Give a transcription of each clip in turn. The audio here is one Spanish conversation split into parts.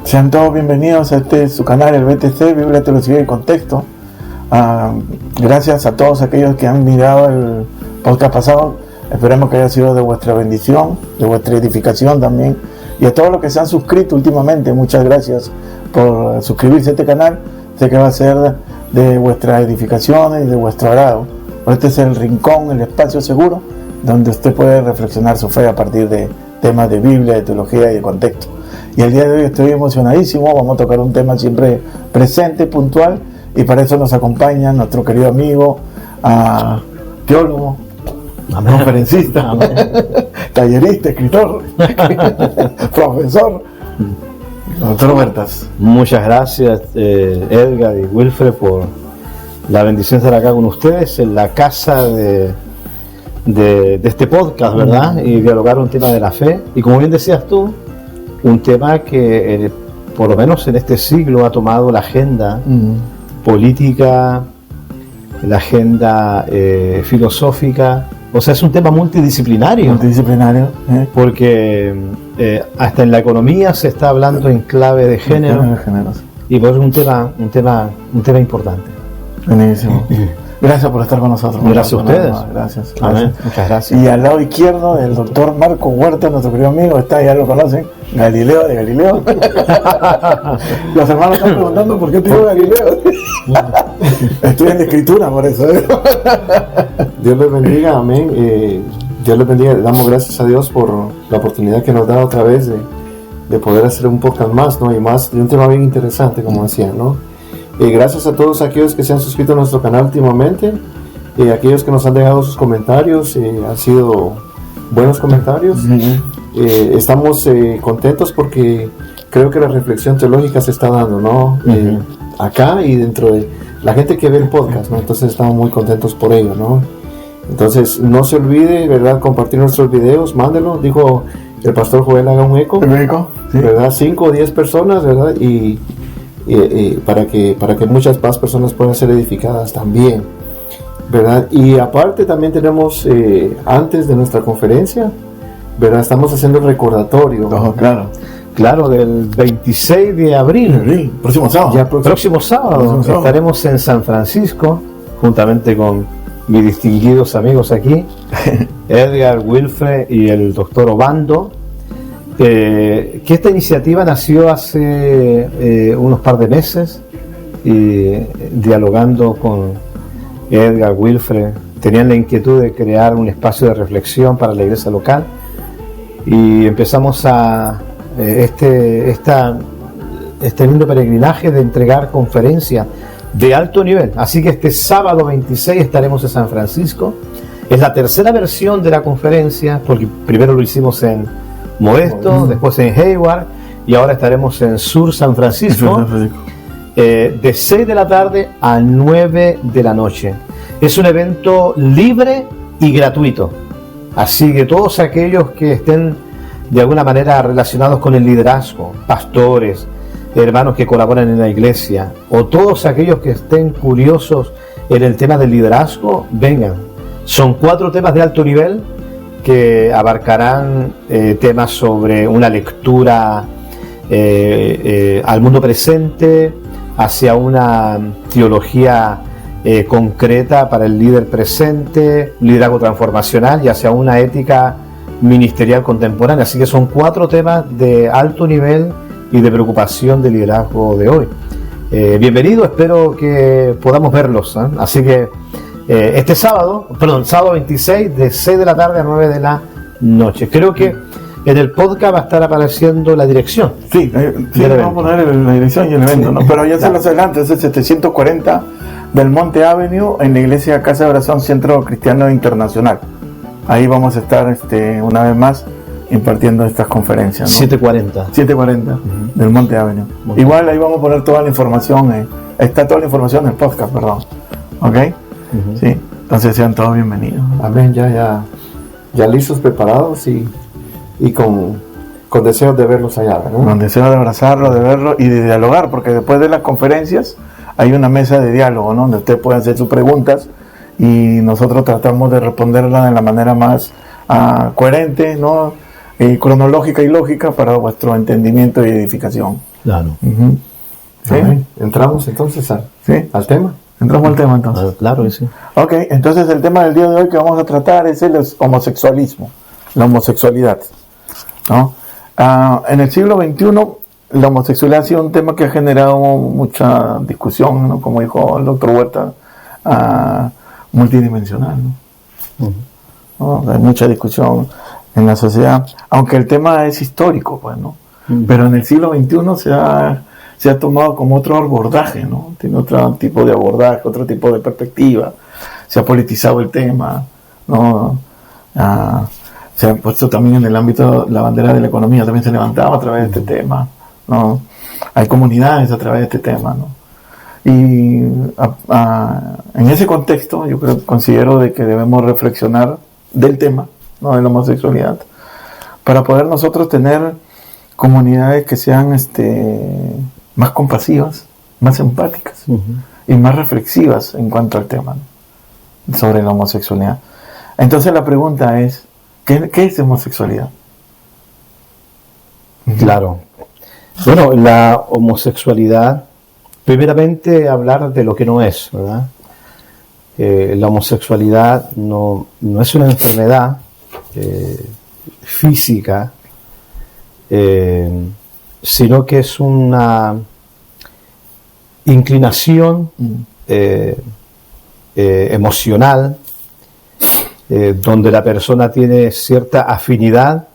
Sean todos bienvenidos a su canal, el BTC, Biblia, Teología y Contexto. Gracias a todos aquellos que han mirado el podcast pasado. Esperemos que haya sido de vuestra bendición, de vuestra edificación también. Y a todos los que se han suscrito últimamente, muchas gracias por suscribirse a este canal. Sé que va a ser de vuestras edificaciones y de vuestro agrado. Este es el rincón, el espacio seguro, donde usted puede reflexionar su fe a partir de temas de Biblia, de teología y de contexto. Y el día de hoy estoy emocionadísimo. Vamos a tocar un tema siempre presente, puntual, y para eso nos acompaña nuestro querido amigo, teólogo, conferencista, tallerista, escritor, profesor, doctor Huertas. Muchas gracias, Edgar y Wilfred, por la bendición de estar acá con ustedes en la casa de este podcast, ¿verdad? Y dialogar un tema de la fe. Y como bien decías tú, un tema que por lo menos en este siglo ha tomado la agenda política, la agenda filosófica. O sea, es un tema multidisciplinario. Porque hasta en la economía se está hablando en clave de género. Y por eso es un tema importante. Buenísimo. Gracias por estar con nosotros. Gracias a ustedes. Gracias. Amén. Muchas gracias. Y al lado izquierdo, el doctor Marco Huerta, nuestro querido amigo, está, ya lo conocen, Galileo de Galileo. Los hermanos están preguntando por qué te digo Galileo. Estoy en la escritura, por eso. Dios les bendiga, amén. Dios les bendiga. Damos gracias a Dios por la oportunidad que nos da otra vez de poder hacer un podcast más, ¿no? Y más de un tema bien interesante, como decían, ¿no? Gracias a todos aquellos que se han suscrito a nuestro canal últimamente, aquellos que nos han dejado sus comentarios, han sido buenos comentarios. Estamos contentos porque creo que la reflexión teológica se está dando, ¿no? Acá y dentro de la gente que ve el podcast, ¿no? Entonces estamos muy contentos por ello, ¿no? Entonces no se olvide, ¿verdad?, compartir nuestros videos, mándelo. Dijo el pastor Joel, haga un eco, sí, ¿verdad? 5 o 10 personas, ¿verdad? Y para que muchas más personas puedan ser edificadas también, ¿verdad? Y aparte también tenemos, antes de nuestra conferencia, ¿verdad?, estamos haciendo el recordatorio. Claro, del 26 de abril. Próximo sábado. Próximo sábado estaremos en San Francisco, juntamente con mis distinguidos amigos aquí, Edgar, Wilfred y el doctor Obando. Que esta iniciativa nació hace unos par de meses, y dialogando con Edgar, Wilfred, tenían la inquietud de crear un espacio de reflexión para la iglesia local, y empezamos este lindo peregrinaje de entregar conferencias de alto nivel. Así que este sábado 26 estaremos en San Francisco. Es la tercera versión de la conferencia, porque primero lo hicimos en Modesto, después en Hayward, y ahora estaremos en Sur San Francisco, de 6 de la tarde a 9 de la noche. Es un evento libre y gratuito, así que todos aquellos que estén de alguna manera relacionados con el liderazgo, pastores, hermanos que colaboran en la iglesia, o todos aquellos que estén curiosos en el tema del liderazgo, vengan. Son 4 temas de alto nivel que abarcarán temas sobre una lectura al mundo presente, hacia una teología concreta para el líder presente, liderazgo transformacional, y hacia una ética ministerial contemporánea. Así que son 4 temas de alto nivel y de preocupación del liderazgo de hoy. Bienvenido, espero que podamos verlos, ¿eh? Así que este sábado 26, de 6 de la tarde a 9 de la noche. Creo que en el podcast va a estar apareciendo la dirección. Sí, vamos a poner la dirección y el evento, ¿no? Pero ya se los adelanto, es el 740 del Monte Avenue, en la iglesia Casa de Oración Centro Cristiano Internacional. Ahí vamos a estar una vez más impartiendo estas conferencias, ¿no? 740 del Monte Avenue. Igual ahí vamos a poner toda la información, está toda la información en el podcast, perdón. ¿Ok? Sí, entonces sean todos bienvenidos. Amén, ya listos, preparados y con deseos de verlos allá, ¿no? Con deseos de abrazarlos, de verlos y de dialogar, porque después de las conferencias hay una mesa de diálogo, ¿no?, donde usted puede hacer sus preguntas y nosotros tratamos de responderlas de la manera más coherente, ¿no?, cronológica y lógica para vuestro entendimiento y edificación. Claro. ¿Sí? Entramos entonces al tema. Entramos al tema entonces. Claro que sí. Ok, entonces el tema del día de hoy que vamos a tratar es el homosexualismo, la homosexualidad, ¿no? En el siglo XXI la homosexualidad ha sido un tema que ha generado mucha discusión, ¿no? Como dijo el doctor Huerta, multidimensional, ¿no? ¿No? Hay mucha discusión en la sociedad, aunque el tema es histórico, pues, ¿no? Pero en el siglo XXI se ha tomado como otro abordaje, ¿no? Tiene otro tipo de abordaje, otro tipo de perspectiva. Se ha politizado el tema, ¿no? Se ha puesto también en el ámbito, la bandera de la economía también se levantaba a través de este tema, ¿no? Hay comunidades a través de este tema, ¿no? Y en ese contexto yo considero de que debemos reflexionar del tema, ¿no? De la homosexualidad, para poder nosotros tener comunidades que sean más compasivas, más empáticas y más reflexivas en cuanto al tema, ¿no? Sobre la homosexualidad. Entonces la pregunta es, ¿qué es homosexualidad? Claro. Bueno, la homosexualidad, primeramente hablar de lo que no es, ¿verdad? La homosexualidad no es una enfermedad física, sino que es una inclinación emocional, donde la persona tiene cierta afinidad,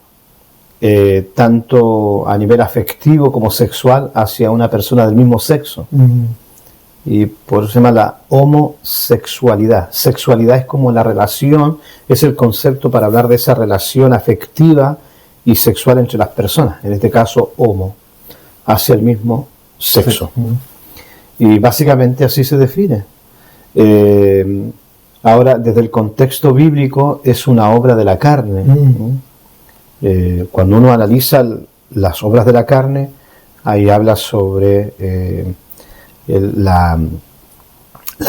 tanto a nivel afectivo como sexual, hacia una persona del mismo sexo. Y por eso se llama la homosexualidad. Sexualidad es como la relación, es el concepto para hablar de esa relación afectiva y sexual entre las personas, en este caso homo, hacia el mismo sexo. Y básicamente así se define. Ahora, desde el contexto bíblico, es una obra de la carne. Cuando uno analiza las obras de la carne, ahí habla sobre la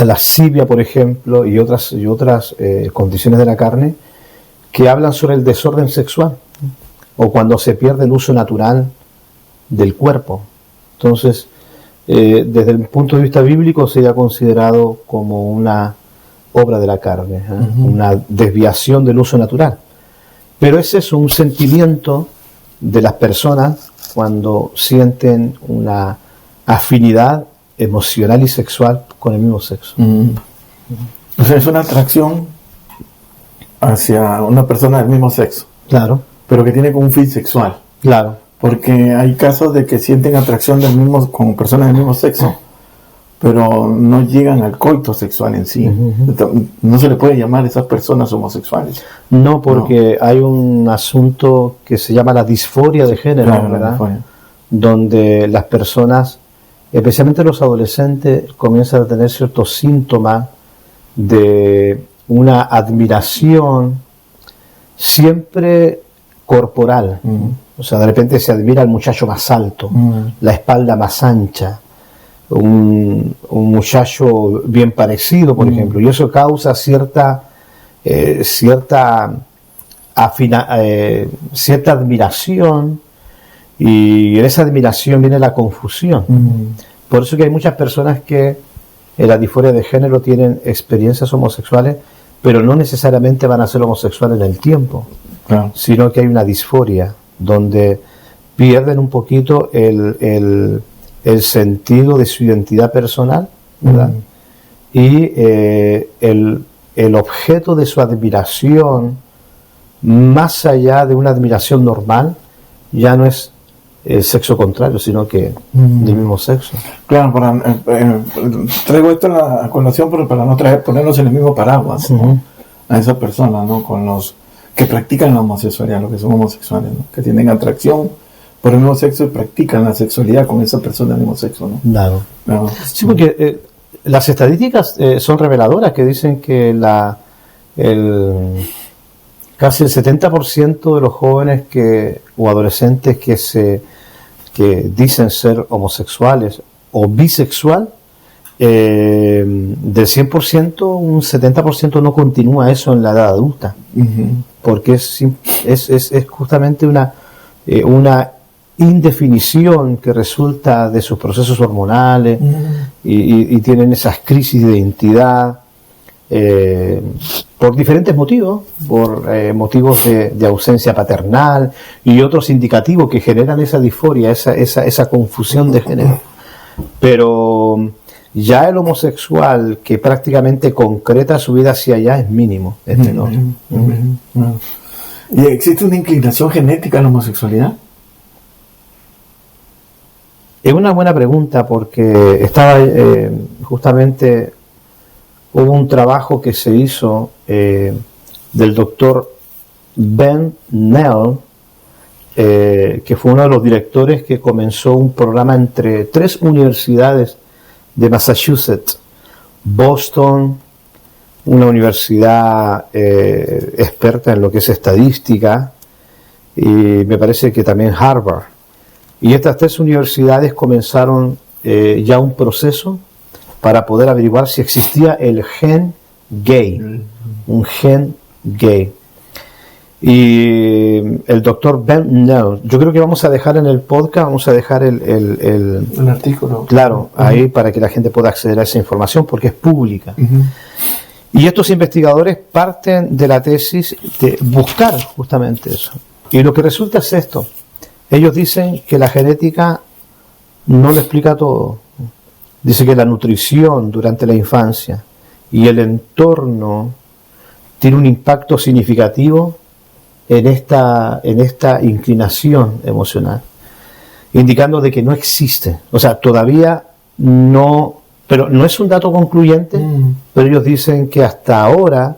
lascivia, por ejemplo, y otras condiciones de la carne que hablan sobre el desorden sexual, o cuando se pierde el uso natural del cuerpo. Entonces, desde el punto de vista bíblico sería considerado como una obra de la carne, una desviación del uso natural. Pero es eso, un sentimiento de las personas cuando sienten una afinidad emocional y sexual con el mismo sexo. O sea, es una atracción hacia una persona del mismo sexo. Claro. Pero que tiene como un fin sexual. Claro. Porque hay casos de que sienten atracción con personas del mismo sexo, pero no llegan al coito sexual en sí. No se le puede llamar a esas personas homosexuales. No, porque hay un asunto que se llama la disforia de género, claro, ¿verdad? Donde las personas, especialmente los adolescentes, comienzan a tener ciertos síntomas de una admiración siempre corporal. O sea, de repente se admira al muchacho más alto, la espalda más ancha, un muchacho bien parecido, por ejemplo, y eso causa cierta admiración, y en esa admiración viene la confusión. Por eso que hay muchas personas que en la disforia de género tienen experiencias homosexuales, pero no necesariamente van a ser homosexuales en el tiempo, sino que hay una disforia donde pierden un poquito el sentido de su identidad personal, ¿verdad? Y el objeto de su admiración, más allá de una admiración normal, ya no es el sexo contrario, sino que del mismo sexo. Claro, traigo esto a colación para no ponernos en el mismo paraguas, ¿no? A esas personas, ¿no? Con los que practican la homosexualidad, los que son homosexuales, ¿no? Que tienen atracción por el mismo sexo y practican la sexualidad con esa persona del mismo sexo, ¿no? Claro. Sí, porque las estadísticas son reveladoras, que dicen que casi el 70% de los jóvenes o adolescentes que dicen ser homosexuales o bisexual, del 100%, un 70% no continúa eso en la edad adulta, porque es justamente una indefinición que resulta de sus procesos hormonales y tienen esas crisis de identidad por diferentes motivos, por motivos de ausencia paternal y otros indicativos que generan esa disforia, esa confusión de género. Pero ya el homosexual que prácticamente concreta su vida hacia allá es mínimo, es menor. ¿Y existe una inclinación genética a la homosexualidad? Es una buena pregunta porque estaba justamente, hubo un trabajo que se hizo del doctor Ben Nell, que fue uno de los directores que comenzó un programa entre 3 universidades de Massachusetts, Boston, una universidad experta en lo que es estadística, y me parece que también Harvard. Y estas 3 universidades comenzaron ya un proceso para poder averiguar si existía el gen gay, un gen gay. Y el doctor Ben Nell, yo creo que vamos a dejar en el podcast, vamos a dejar el artículo. Claro, ahí para que la gente pueda acceder a esa información porque es pública. Y estos investigadores parten de la tesis de buscar justamente eso. Y lo que resulta es esto. Ellos dicen que la genética no lo explica todo. Dice que la nutrición durante la infancia y el entorno tiene un impacto significativo en esta inclinación emocional, indicando de que no existe. O sea, todavía no, pero no es un dato concluyente, pero ellos dicen que hasta ahora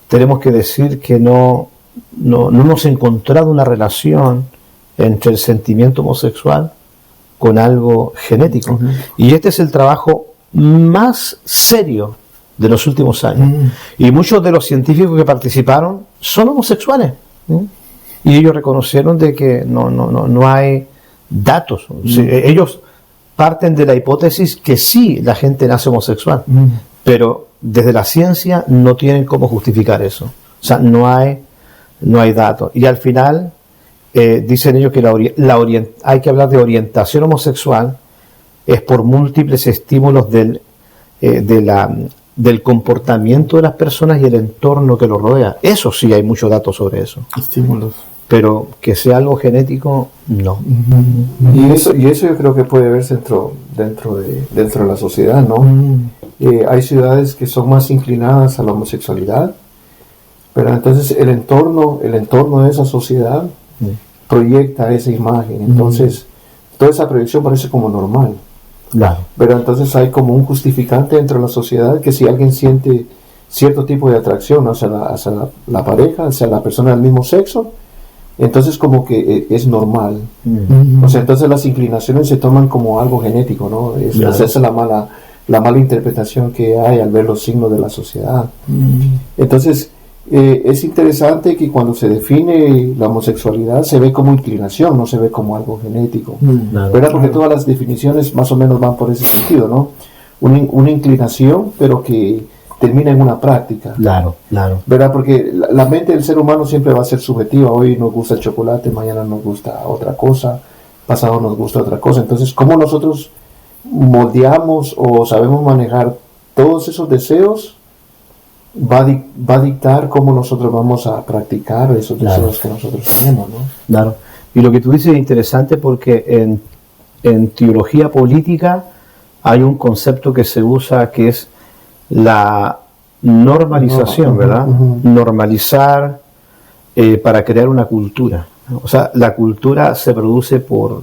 tenemos que decir que no hemos encontrado una relación entre el sentimiento homosexual con algo genético. Y este es el trabajo más serio de los últimos años. Y muchos de los científicos que participaron son homosexuales. Y ellos reconocieron de que no hay datos. Ellos parten de la hipótesis que sí, la gente nace homosexual, pero desde la ciencia no tienen cómo justificar eso. O sea, no hay datos. Y al final dicen ellos que hay que hablar de orientación homosexual es por múltiples estímulos del comportamiento de las personas y el entorno que los rodea. Eso sí, hay muchos datos sobre eso. Estímulos. Pero que sea algo genético, no. Y eso yo creo que puede verse dentro de la sociedad, ¿no? Hay ciudades que son más inclinadas a la homosexualidad, pero entonces el entorno de esa sociedad proyecta esa imagen. Entonces, toda esa proyección parece como normal. Claro. Pero entonces hay como un justificante dentro de la sociedad que si alguien siente cierto tipo de atracción hacia la pareja, hacia la persona del mismo sexo, entonces como que es normal. O sea, entonces las inclinaciones se toman como algo genético, ¿no? Esa es la mala interpretación que hay al ver los signos de la sociedad. Entonces, es interesante que cuando se define la homosexualidad se ve como inclinación, no se ve como algo genético, ¿verdad? Porque todas las definiciones más o menos van por ese sentido, ¿no? Una inclinación, pero que termina en una práctica. Claro. ¿Verdad? Porque la mente del ser humano siempre va a ser subjetiva. Hoy nos gusta el chocolate, mañana nos gusta otra cosa, pasado nos gusta otra cosa. Entonces, ¿cómo nosotros moldeamos o sabemos manejar todos esos deseos? Va a dictar cómo nosotros vamos a practicar esos deseos que nosotros tenemos, ¿no? Claro. Y lo que tú dices es interesante porque en teología política hay un concepto que se usa que es la normalización, ¿verdad? Normalizar para crear una cultura. O sea, la cultura se produce por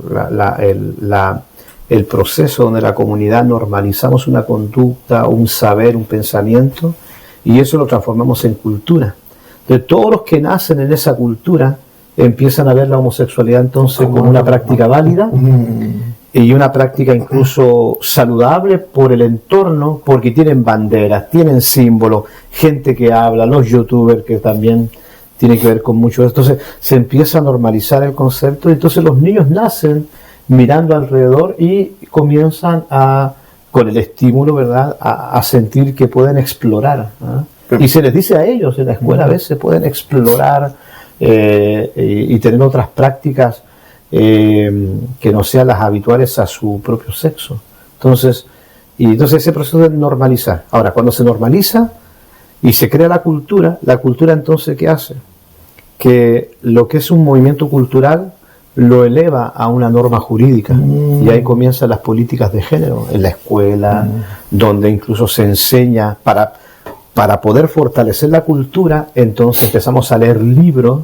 el proceso donde la comunidad normalizamos una conducta, un saber, un pensamiento, y eso lo transformamos en cultura. Entonces, todos los que nacen en esa cultura empiezan a ver la homosexualidad entonces como una práctica válida y una práctica incluso saludable por el entorno, porque tienen banderas, tienen símbolos, gente que habla, los youtubers que también tienen que ver con mucho de esto. Entonces se empieza a normalizar el concepto y entonces los niños nacen mirando alrededor y comienzan con el estímulo, ¿verdad?, a sentir que pueden explorar, ¿eh? Y se les dice a ellos en la escuela a veces pueden explorar y tener otras prácticas que no sean las habituales a su propio sexo. Entonces ese proceso de normalizar. Ahora, cuando se normaliza y se crea la cultura entonces, ¿qué hace? Que lo que es un movimiento cultural lo eleva a una norma jurídica, y ahí comienzan las políticas de género en la escuela, donde incluso se enseña para poder fortalecer la cultura. Entonces empezamos a leer libros,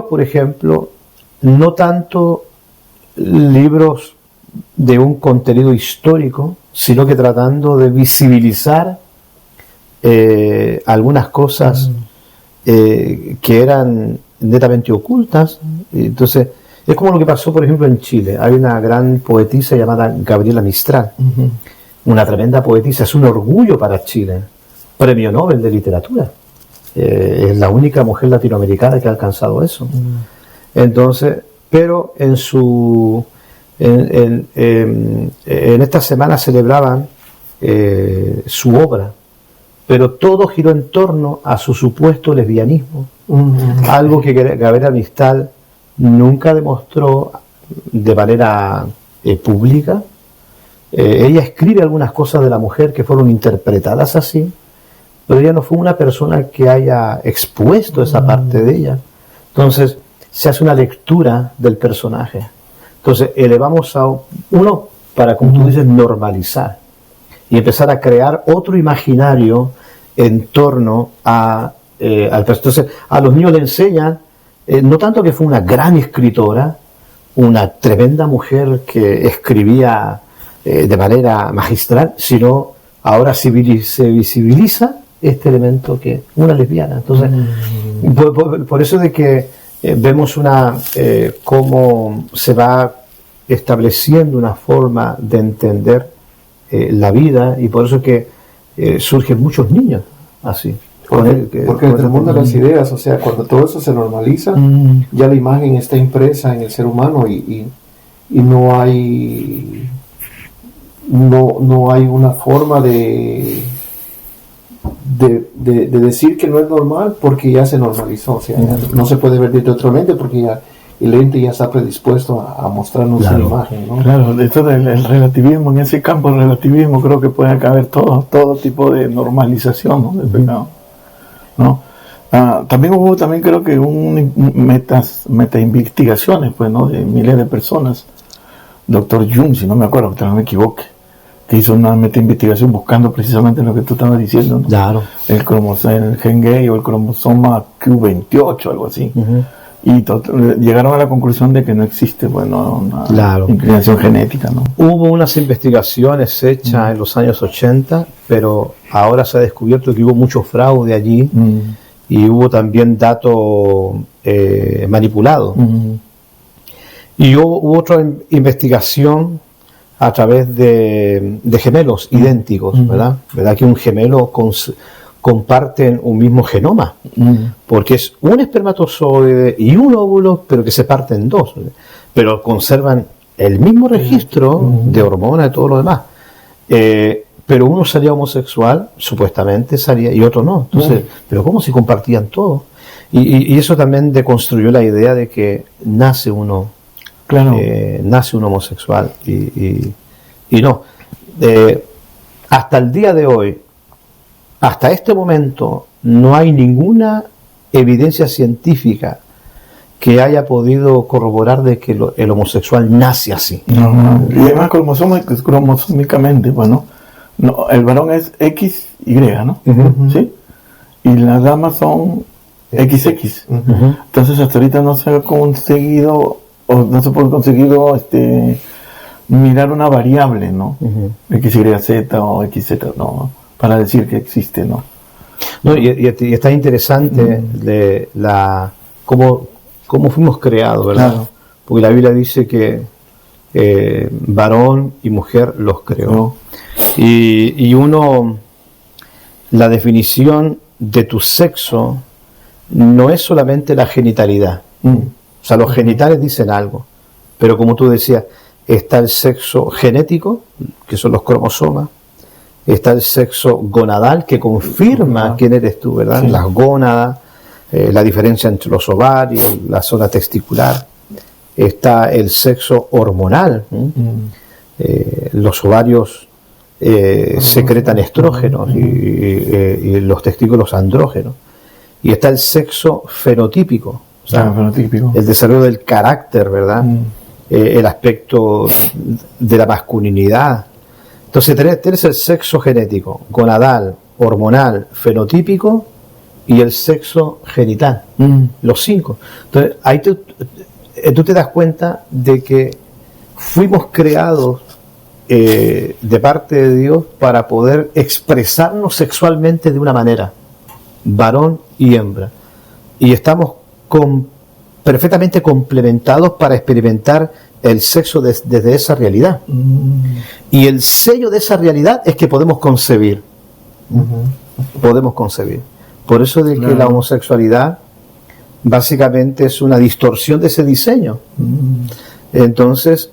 por ejemplo, no tanto libros de un contenido histórico, sino que tratando de visibilizar algunas cosas que eran netamente ocultas. Entonces es como lo que pasó, por ejemplo, en Chile. Hay una gran poetisa llamada Gabriela Mistral, una tremenda poetisa, es un orgullo para Chile, premio Nobel de literatura, es la única mujer latinoamericana que ha alcanzado eso. Entonces, pero en esta semana celebraban su obra, pero todo giró en torno a su supuesto lesbianismo, algo que Gabriela Mistral nunca demostró de manera pública. Ella escribe algunas cosas de la mujer que fueron interpretadas así, pero ella no fue una persona que haya expuesto esa parte de ella. Entonces se hace una lectura del personaje. Entonces elevamos a uno para, como tú dices, normalizar y empezar a crear otro imaginario en torno al personaje. Entonces a los niños le enseñan no tanto que fue una gran escritora, una tremenda mujer que escribía de manera magistral, sino ahora se visibiliza este elemento que una lesbiana. Entonces por eso de que vemos cómo se va estableciendo una forma de entender la vida, y por eso es que surgen muchos niños así. Porque en el mundo de las ideas, o sea, cuando todo eso se normaliza, ya la imagen está impresa en el ser humano y no hay una forma de decir que no es normal, porque ya se normalizó. O sea, no se puede ver de otro lente, porque ya el ente ya está predispuesto a mostrarnos una imagen, ¿no? Claro, esto del relativismo, en ese campo del relativismo creo que puede caber todo tipo de normalización, ¿no?, del pecado, ¿no? También hubo creo que meta investigaciones, pues, ¿no?, de miles de personas. Doctor Jung, si no me acuerdo, que no me equivoque, que hizo una meta investigación buscando precisamente lo que tú estabas diciendo, ¿no? Claro. El gen gay o el cromosoma Q28, algo así. Y llegaron a la conclusión de que no existe, bueno, una inclinación genética, ¿no? Hubo unas investigaciones hechas en los años 80, pero ahora se ha descubierto que hubo mucho fraude allí, y hubo también datos manipulados. Y hubo otra investigación a través de gemelos idénticos, ¿verdad? Que un gemelo comparten un mismo genoma, porque es un espermatozoide y un óvulo, pero que se parten en dos, pero conservan el mismo registro de hormonas y todo lo demás. Pero uno salía homosexual, supuestamente salía, y otro no. Entonces, pero ¿cómo si compartían todo? Y eso también deconstruyó la idea de que nace uno homosexual, y no. Hasta el día de hoy, hasta este momento, no hay ninguna evidencia científica que haya podido corroborar de que el homosexual nace así. Y además cromosómicamente, bueno, no, el varón es XY, ¿no? ¿Sí? Y las damas son XX. Entonces hasta ahorita no se ha conseguido, o no se puede conseguido mirar una variable, ¿no? XYZ o XZ, no, para decir que existe, ¿no? Y está interesante de cómo fuimos creados, ¿verdad? Claro. Porque la Biblia dice que varón y mujer los creó. Y la definición de tu sexo no es solamente la genitalidad. O sea, los genitales dicen algo, pero como tú decías, está el sexo genético, que son los cromosomas, está el sexo gonadal, que confirma quién eres tú, ¿verdad? Las gónadas, la diferencia entre los ovarios, la zona testicular. está el sexo hormonal. Los ovarios secretan estrógenos y los testículos andrógenos. Y está el sexo fenotípico, o sea, el desarrollo del carácter, ¿verdad? El aspecto de la masculinidad. Entonces tienes el sexo genético, gonadal, hormonal, fenotípico y el sexo genital, los 5. Entonces ahí tú te das cuenta de que fuimos creados de parte de Dios para poder expresarnos sexualmente de una manera, varón y hembra, y estamos perfectamente complementados para experimentar el sexo desde esa realidad. Y el sello de esa realidad es que podemos concebir. Podemos concebir. Por eso de que la homosexualidad básicamente es una distorsión de ese diseño. Entonces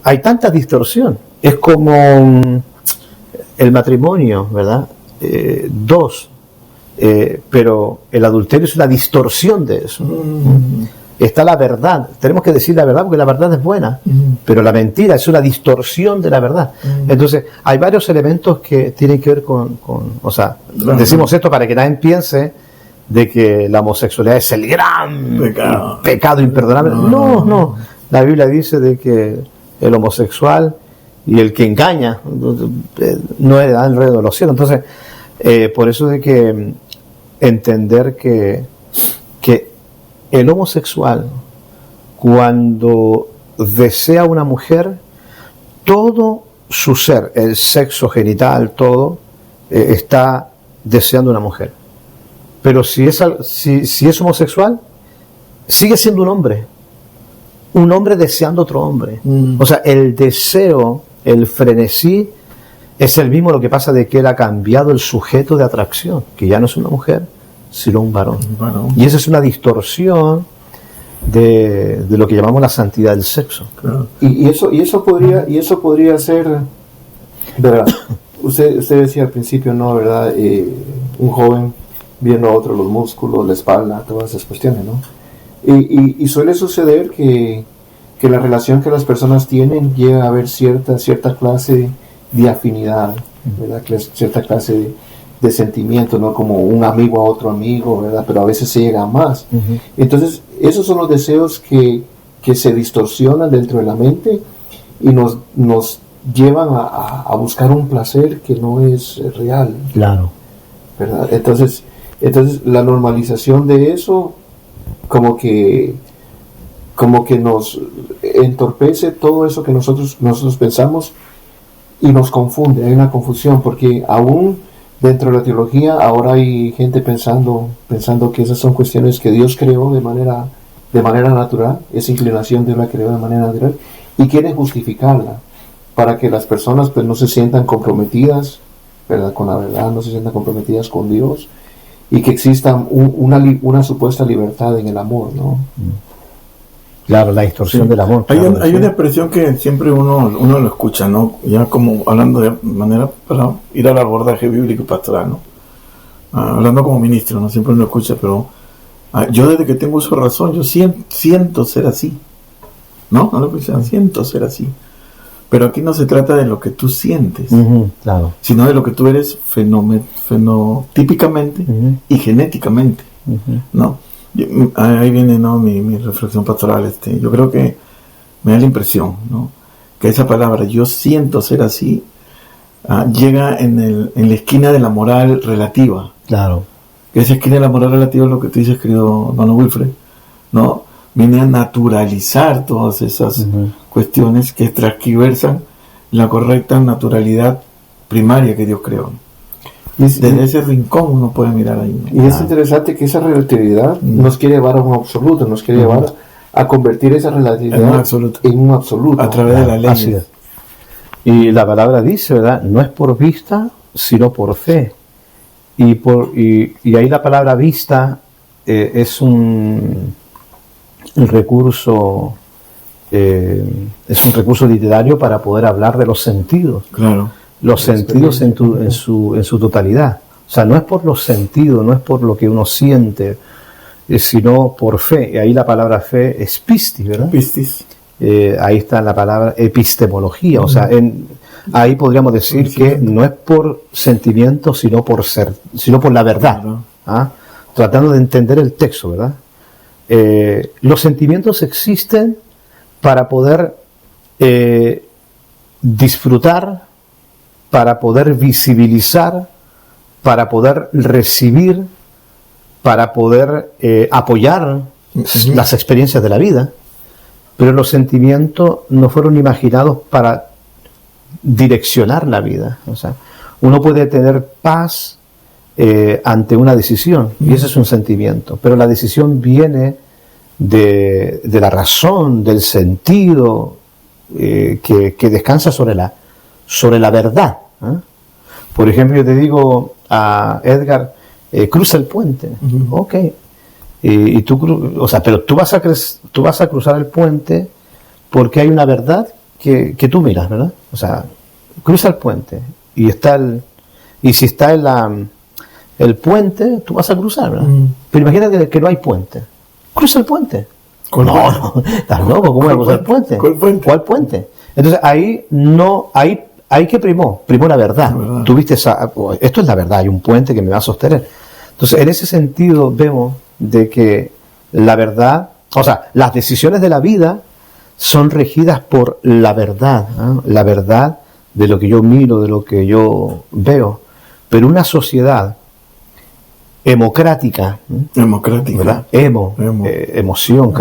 hay tanta distorsión. Es como el matrimonio, ¿verdad? Dos, pero el adulterio es una distorsión de eso. Está la verdad, tenemos que decir la verdad porque la verdad es buena, pero la mentira es una distorsión de la verdad. Entonces hay varios elementos que tienen que ver con o sea, decimos esto para que nadie piense de que la homosexualidad es el gran pecado imperdonable. No, la Biblia dice de que el homosexual y el que engaña no heredará el reino de los cielos. Entonces por eso de que entender que el homosexual, cuando desea una mujer, todo su ser, el sexo genital, todo, está deseando una mujer. Pero si es homosexual, sigue siendo un hombre deseando otro hombre. O sea, el deseo, el frenesí, es el mismo. Lo que pasa de que él ha cambiado el sujeto de atracción, que ya no es una mujer, sino un varón. Y esa es una distorsión de lo que llamamos la santidad del sexo. Claro. Y eso podría ser, ¿verdad? Usted decía al principio, ¿no? ¿Verdad? Un joven viendo a otro los músculos, la espalda, todas esas cuestiones, ¿no? Y suele suceder que la relación que las personas tienen llega a haber cierta clase de afinidad, ¿verdad? Cierta clase de sentimiento, ¿no? Como un amigo a otro amigo, ¿verdad? Pero a veces se llega a más. Entonces, esos son los deseos que se distorsionan dentro de la mente y nos llevan a buscar un placer que no es real. Claro. ¿Verdad? Entonces la normalización de eso como que nos entorpece todo eso que nosotros pensamos y nos confunde. Hay una confusión porque aún dentro de la teología ahora hay gente pensando que esas son cuestiones que Dios creó de manera natural, esa inclinación Dios la creó de manera natural y quieren justificarla para que las personas pues no se sientan comprometidas, ¿verdad? Con la verdad, no se sientan comprometidas con Dios y que exista una supuesta libertad en el amor, ¿no? Claro, la distorsión del amor. Claro, hay una expresión que siempre uno lo escucha, ¿no? Ya como hablando de manera para ir al abordaje bíblico y pastoral, ¿no? Hablando como ministro, ¿no? Siempre uno lo escucha, pero yo desde que tengo uso de razón, yo siento ser así, ¿no? No lo escuchan, siento ser así. Pero aquí no se trata de lo que tú sientes, claro, sino de lo que tú eres fenotípicamente y genéticamente, ¿no? Ahí viene, ¿no? mi reflexión pastoral. Yo creo que me da la impresión, ¿no? Que esa palabra, yo siento ser así, llega en la esquina de la moral relativa. Claro. Que esa esquina de la moral relativa es lo que tú dices, querido hermano Wilfred, ¿no? Viene a naturalizar todas esas cuestiones que transquiversan la correcta naturalidad primaria que Dios creó. Desde ese rincón uno puede mirar ahí, ¿no? Y es interesante que esa relatividad nos quiere llevar a un absoluto, nos quiere llevar a convertir esa relatividad en un absoluto a través de la ley. Así es. Y la palabra dice, ¿verdad? No es por vista, sino por fe. Y ahí la palabra vista es un recurso literario para poder hablar de los sentidos. Claro. Los sentidos en su totalidad. O sea, no es por los sentidos, no es por lo que uno siente, sino por fe. Y ahí la palabra fe es pistis, ¿verdad? Pistis. Ahí está la palabra epistemología. O sea, ahí podríamos decir que no es por sentimiento, sino por la verdad. ¿Ah? Tratando de entender el texto, ¿verdad? Los sentimientos existen para poder disfrutar, para poder visibilizar, para poder recibir, para poder apoyar las experiencias de la vida. Pero los sentimientos no fueron imaginados para direccionar la vida. O sea, uno puede tener paz ante una decisión, y ese es un sentimiento, pero la decisión viene de la razón, del sentido, que descansa sobre la verdad. Por ejemplo, yo te digo a Edgar, cruza el puente. Ok. Y tú, o sea, pero tú vas a cruzar el puente porque hay una verdad que tú miras, ¿verdad? O sea, cruza el puente y si está el puente, tú vas a cruzar, ¿verdad? Pero imagínate que no hay puente. Cruza el puente. No, estás loco, ¿cómo voy a cruzar el puente? ¿Cuál puente? Entonces ahí que primó la verdad. Tú viste esto es la verdad, hay un puente que me va a sostener. Entonces, en ese sentido vemos de que la verdad, o sea, las decisiones de la vida son regidas por la verdad, ¿no? La verdad de lo que yo miro, de lo que yo veo. Pero una sociedad democrática, ¿verdad? Emoción,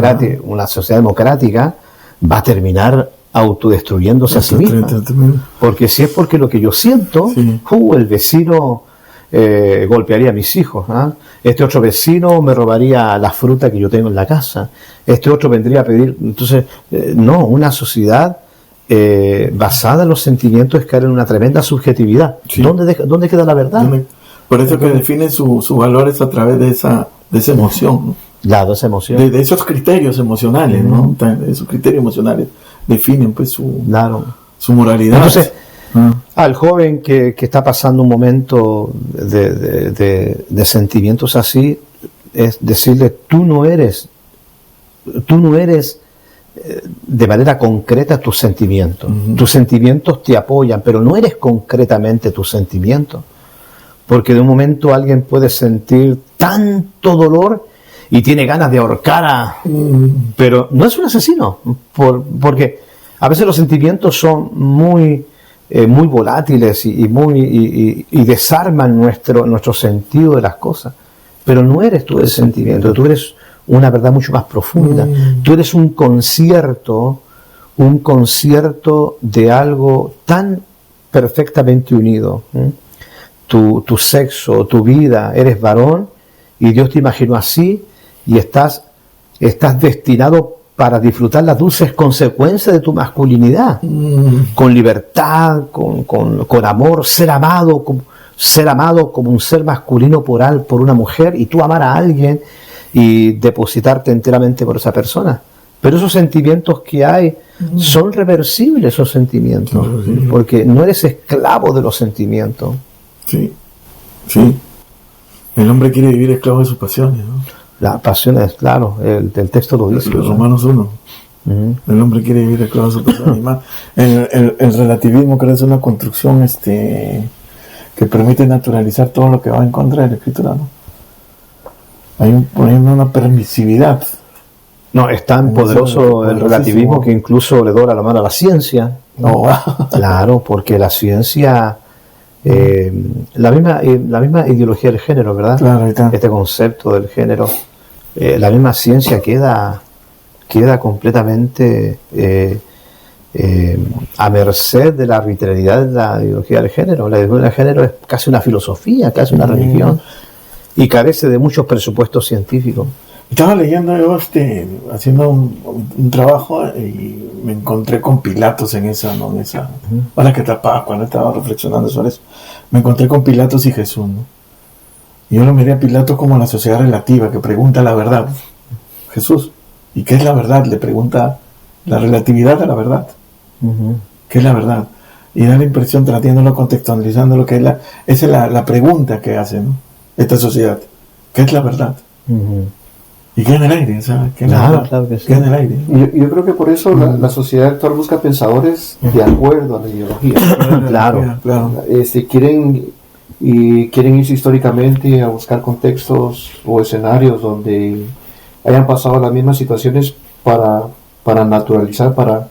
una sociedad democrática va a terminar autodestruyéndose a sí misma. Porque si es porque lo que yo siento, el vecino golpearía a mis hijos, este otro vecino me robaría la fruta que yo tengo en la casa, este otro vendría a pedir. Entonces, no, una sociedad basada en los sentimientos es caer en una tremenda subjetividad. ¿Dónde queda la verdad? Por eso que define sus valores a través de esa emoción, ¿no? Claro, esa emoción. De esos criterios emocionales, ¿no? Esos criterios emocionales definen pues su moralidad. Entonces, al joven que está pasando un momento de sentimientos así, es decirle, tú no eres de manera concreta tus sentimientos. Tus sentimientos te apoyan, pero no eres concretamente tus sentimientos. Porque de un momento alguien puede sentir tanto dolor y tiene ganas de ahorcar pero no es un asesino, porque a veces los sentimientos son muy volátiles y desarman nuestro sentido de las cosas, pero no eres tú el sentimiento, tú eres una verdad mucho más profunda. Tú eres un concierto de algo tan perfectamente unido. Tu sexo, tu vida, eres varón y Dios te imaginó así y estás destinado para disfrutar las dulces consecuencias de tu masculinidad, con libertad, con amor, ser amado como un ser masculino por una mujer, y tú amar a alguien y depositarte enteramente por esa persona. Pero esos sentimientos que hay son reversibles, esos sentimientos, porque no eres esclavo de los sentimientos. Sí. El hombre quiere vivir esclavo de sus pasiones, ¿no? Las pasiones, claro, el texto lo dice. Romanos 1. El hombre quiere vivir esclavo de sus pasiones. Más, el relativismo creo que es una construcción que permite naturalizar todo lo que va en contra de la Escritura, ¿no? Hay por ejemplo una permisividad. No, es tan poderoso el relativismo que incluso le dora la mano a la ciencia. Claro, porque la ciencia... la misma ideología del género, ¿verdad? Claro, este concepto del género, la misma ciencia queda completamente a merced de la arbitrariedad de la ideología del género. La ideología del género es casi una filosofía, casi una religión, y carece de muchos presupuestos científicos. Estaba leyendo yo haciendo un trabajo y me encontré con Pilatos en esa, ahora que tapaba, cuando estaba reflexionando sobre eso, me encontré con Pilatos y Jesús, ¿no? Y yo lo miré a Pilatos como la sociedad relativa que pregunta la verdad. Jesús, ¿y qué es la verdad? Le pregunta la relatividad a la verdad. ¿Qué es la verdad? Y da la impresión, tratiéndolo, contextualizando lo que es esa es la pregunta que hace, ¿no? Esta sociedad. ¿Qué es la verdad? Y queda en el aire, ¿sabes? Claro que sí. Queda en el aire. Yo creo que por eso la sociedad actual busca pensadores de acuerdo a la ideología. Claro. Quieren irse históricamente a buscar contextos o escenarios donde hayan pasado las mismas situaciones para naturalizar, para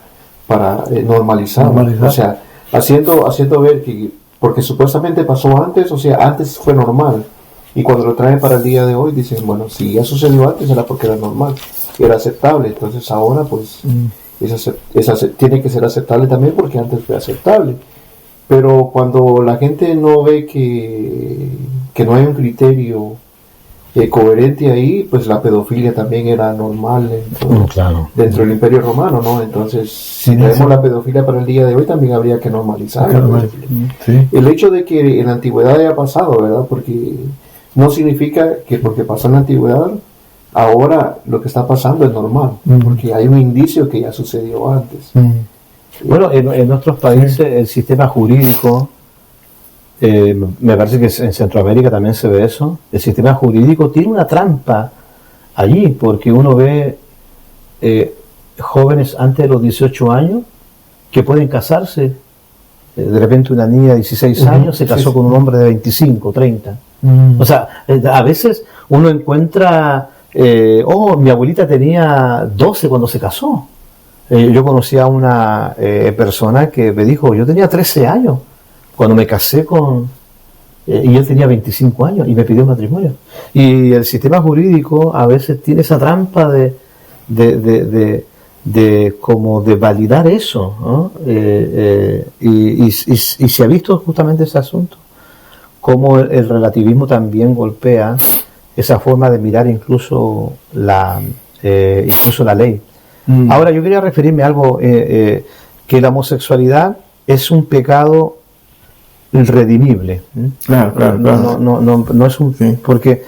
normalizar. O sea, haciendo ver que, porque supuestamente pasó antes, o sea, antes fue normal. Y cuando lo traen para el día de hoy, dicen, bueno, si ya sucedió antes era porque era normal, era aceptable. Entonces ahora, pues, tiene que ser aceptable también porque antes fue aceptable. Pero cuando la gente no ve que no hay un criterio coherente ahí, pues la pedofilia también era normal dentro del Imperio Romano, ¿no? Entonces, si traemos la pedofilia para el día de hoy, también habría que normalizarla. Sí. El hecho de que en la antigüedad haya pasado, ¿verdad? Porque no significa que porque pasó en la antigüedad, ahora lo que está pasando es normal, porque hay un indicio que ya sucedió antes. Bueno, en nuestros países el sistema jurídico, me parece que en Centroamérica también se ve eso, el sistema jurídico tiene una trampa allí, porque uno ve jóvenes antes de los 18 años que pueden casarse. De repente una niña de 16 años se casó con un hombre de 25, 30. O sea, a veces uno encuentra, mi abuelita tenía 12 cuando se casó. Yo conocí a una persona que me dijo, yo tenía 13 años cuando me casé y él tenía 25 años y me pidió matrimonio. Y el sistema jurídico a veces tiene esa trampa como de validar eso, ¿no? Y se ha visto justamente ese asunto, cómo el relativismo también golpea esa forma de mirar incluso la ley. Ahora yo quería referirme a algo, que la homosexualidad es un pecado redimible. Claro. No es un... Sí. Porque,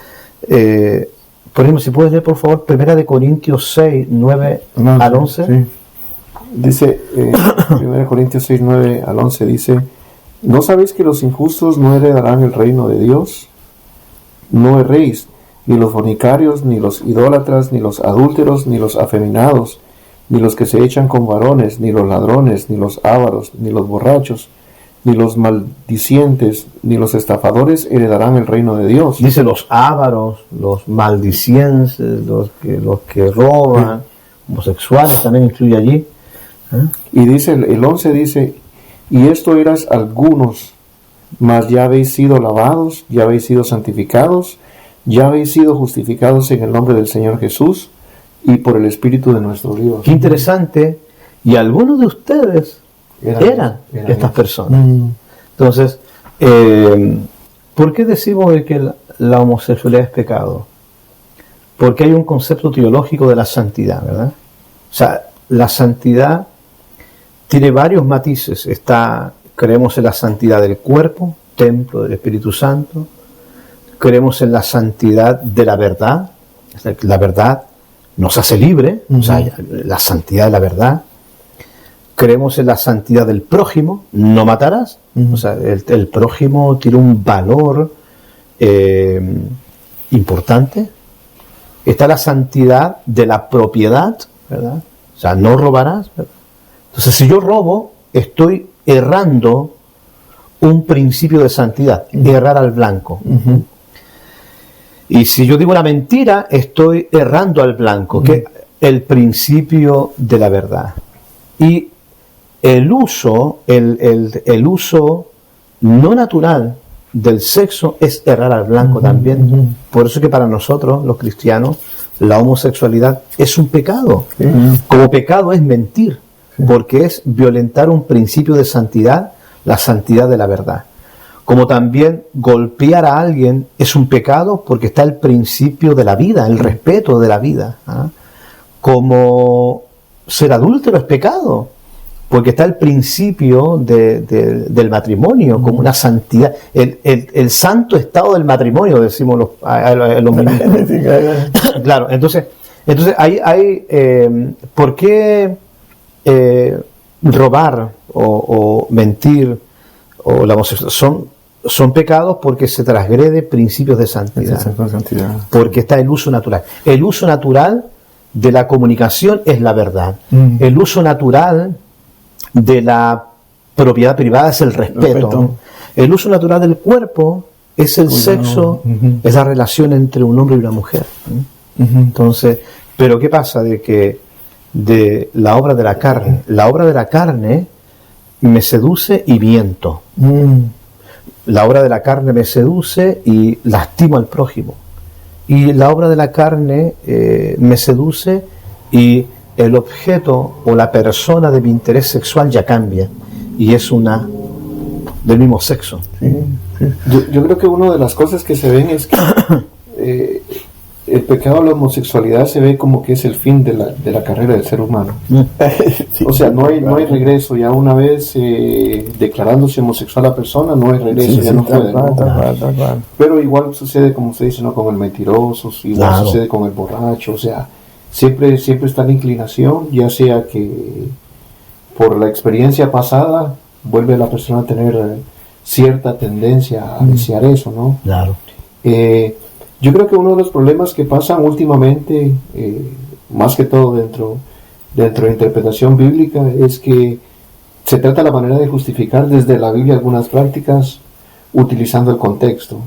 por ejemplo, si puedes leer por favor 1 Corintios 6, 9 al 11. Sí. Dice, 1 Corintios 6, 9 al 11 dice, ¿no sabéis que los injustos no heredarán el reino de Dios? No erréis, ni los fornicarios, ni los idólatras, ni los adúlteros, ni los afeminados, ni los que se echan con varones, ni los ladrones, ni los ávaros, ni los borrachos, ni los maldicientes, ni los estafadores heredarán el reino de Dios. Dice los ávaros, los maldicientes, los que roban, homosexuales también incluye allí. Y dice, el 11 dice, y esto eras algunos, mas ya habéis sido lavados, ya habéis sido santificados, ya habéis sido justificados en el nombre del Señor Jesús y por el Espíritu de nuestro Dios. Qué interesante. Y algunos de ustedes eran estas personas. Entonces, ¿por qué decimos que la homosexualidad es pecado? Porque hay un concepto teológico de la santidad, ¿verdad? O sea, la santidad tiene varios matices. Creemos en la santidad del cuerpo, templo del Espíritu Santo. Creemos en la santidad de la verdad. La verdad nos hace libre, o sea, la santidad de la verdad. Creemos en la santidad del prójimo, no matarás. O sea, el prójimo tiene un valor importante. Está la santidad de la propiedad, ¿verdad? O sea, no robarás, ¿verdad? Entonces, si yo robo, estoy errando un principio de santidad, errar al blanco. Y si yo digo una mentira, estoy errando al blanco, que es el principio de la verdad. Y el uso no natural del sexo es errar al blanco también. Por eso que para nosotros, los cristianos, la homosexualidad es un pecado. Como pecado es mentir, porque es violentar un principio de santidad, la santidad de la verdad. Como también golpear a alguien es un pecado porque está el principio de la vida, el respeto de la vida. Como ser adúltero es pecado porque está el principio del matrimonio, como una santidad, el santo estado del matrimonio, decimos los Claro, entonces hay ¿por qué robar o mentir o la homosexualidad son pecados porque se transgrede principios de santidad. Porque está el uso natural. El uso natural de la comunicación es la verdad. El uso natural de la propiedad privada es el respeto. El uso natural del cuerpo es el sexo, es la relación entre un hombre y una mujer. Entonces, pero ¿qué pasa? De la obra de la carne me seduce y miento. La obra de la carne me seduce y lastimo al prójimo. Y la obra de la carne me seduce y el objeto o la persona de mi interés sexual ya cambia y es una del mismo sexo. Yo creo que una de las cosas que se ven es que el pecado de la homosexualidad se ve como que es el fin de la carrera del ser humano. O sea, no hay regreso. Ya una vez declarándose homosexual la persona, no hay regreso, ya no puede. Pero igual sucede, como se dice, ¿no? Con el mentiroso, igual sucede con el borracho. O sea, siempre está la inclinación, ya sea que por la experiencia pasada vuelve la persona a tener cierta tendencia a desear eso, ¿no? Claro. Yo creo que uno de los problemas que pasan últimamente, más que todo dentro de interpretación bíblica, es que se trata la manera de justificar desde la Biblia algunas prácticas utilizando el contexto,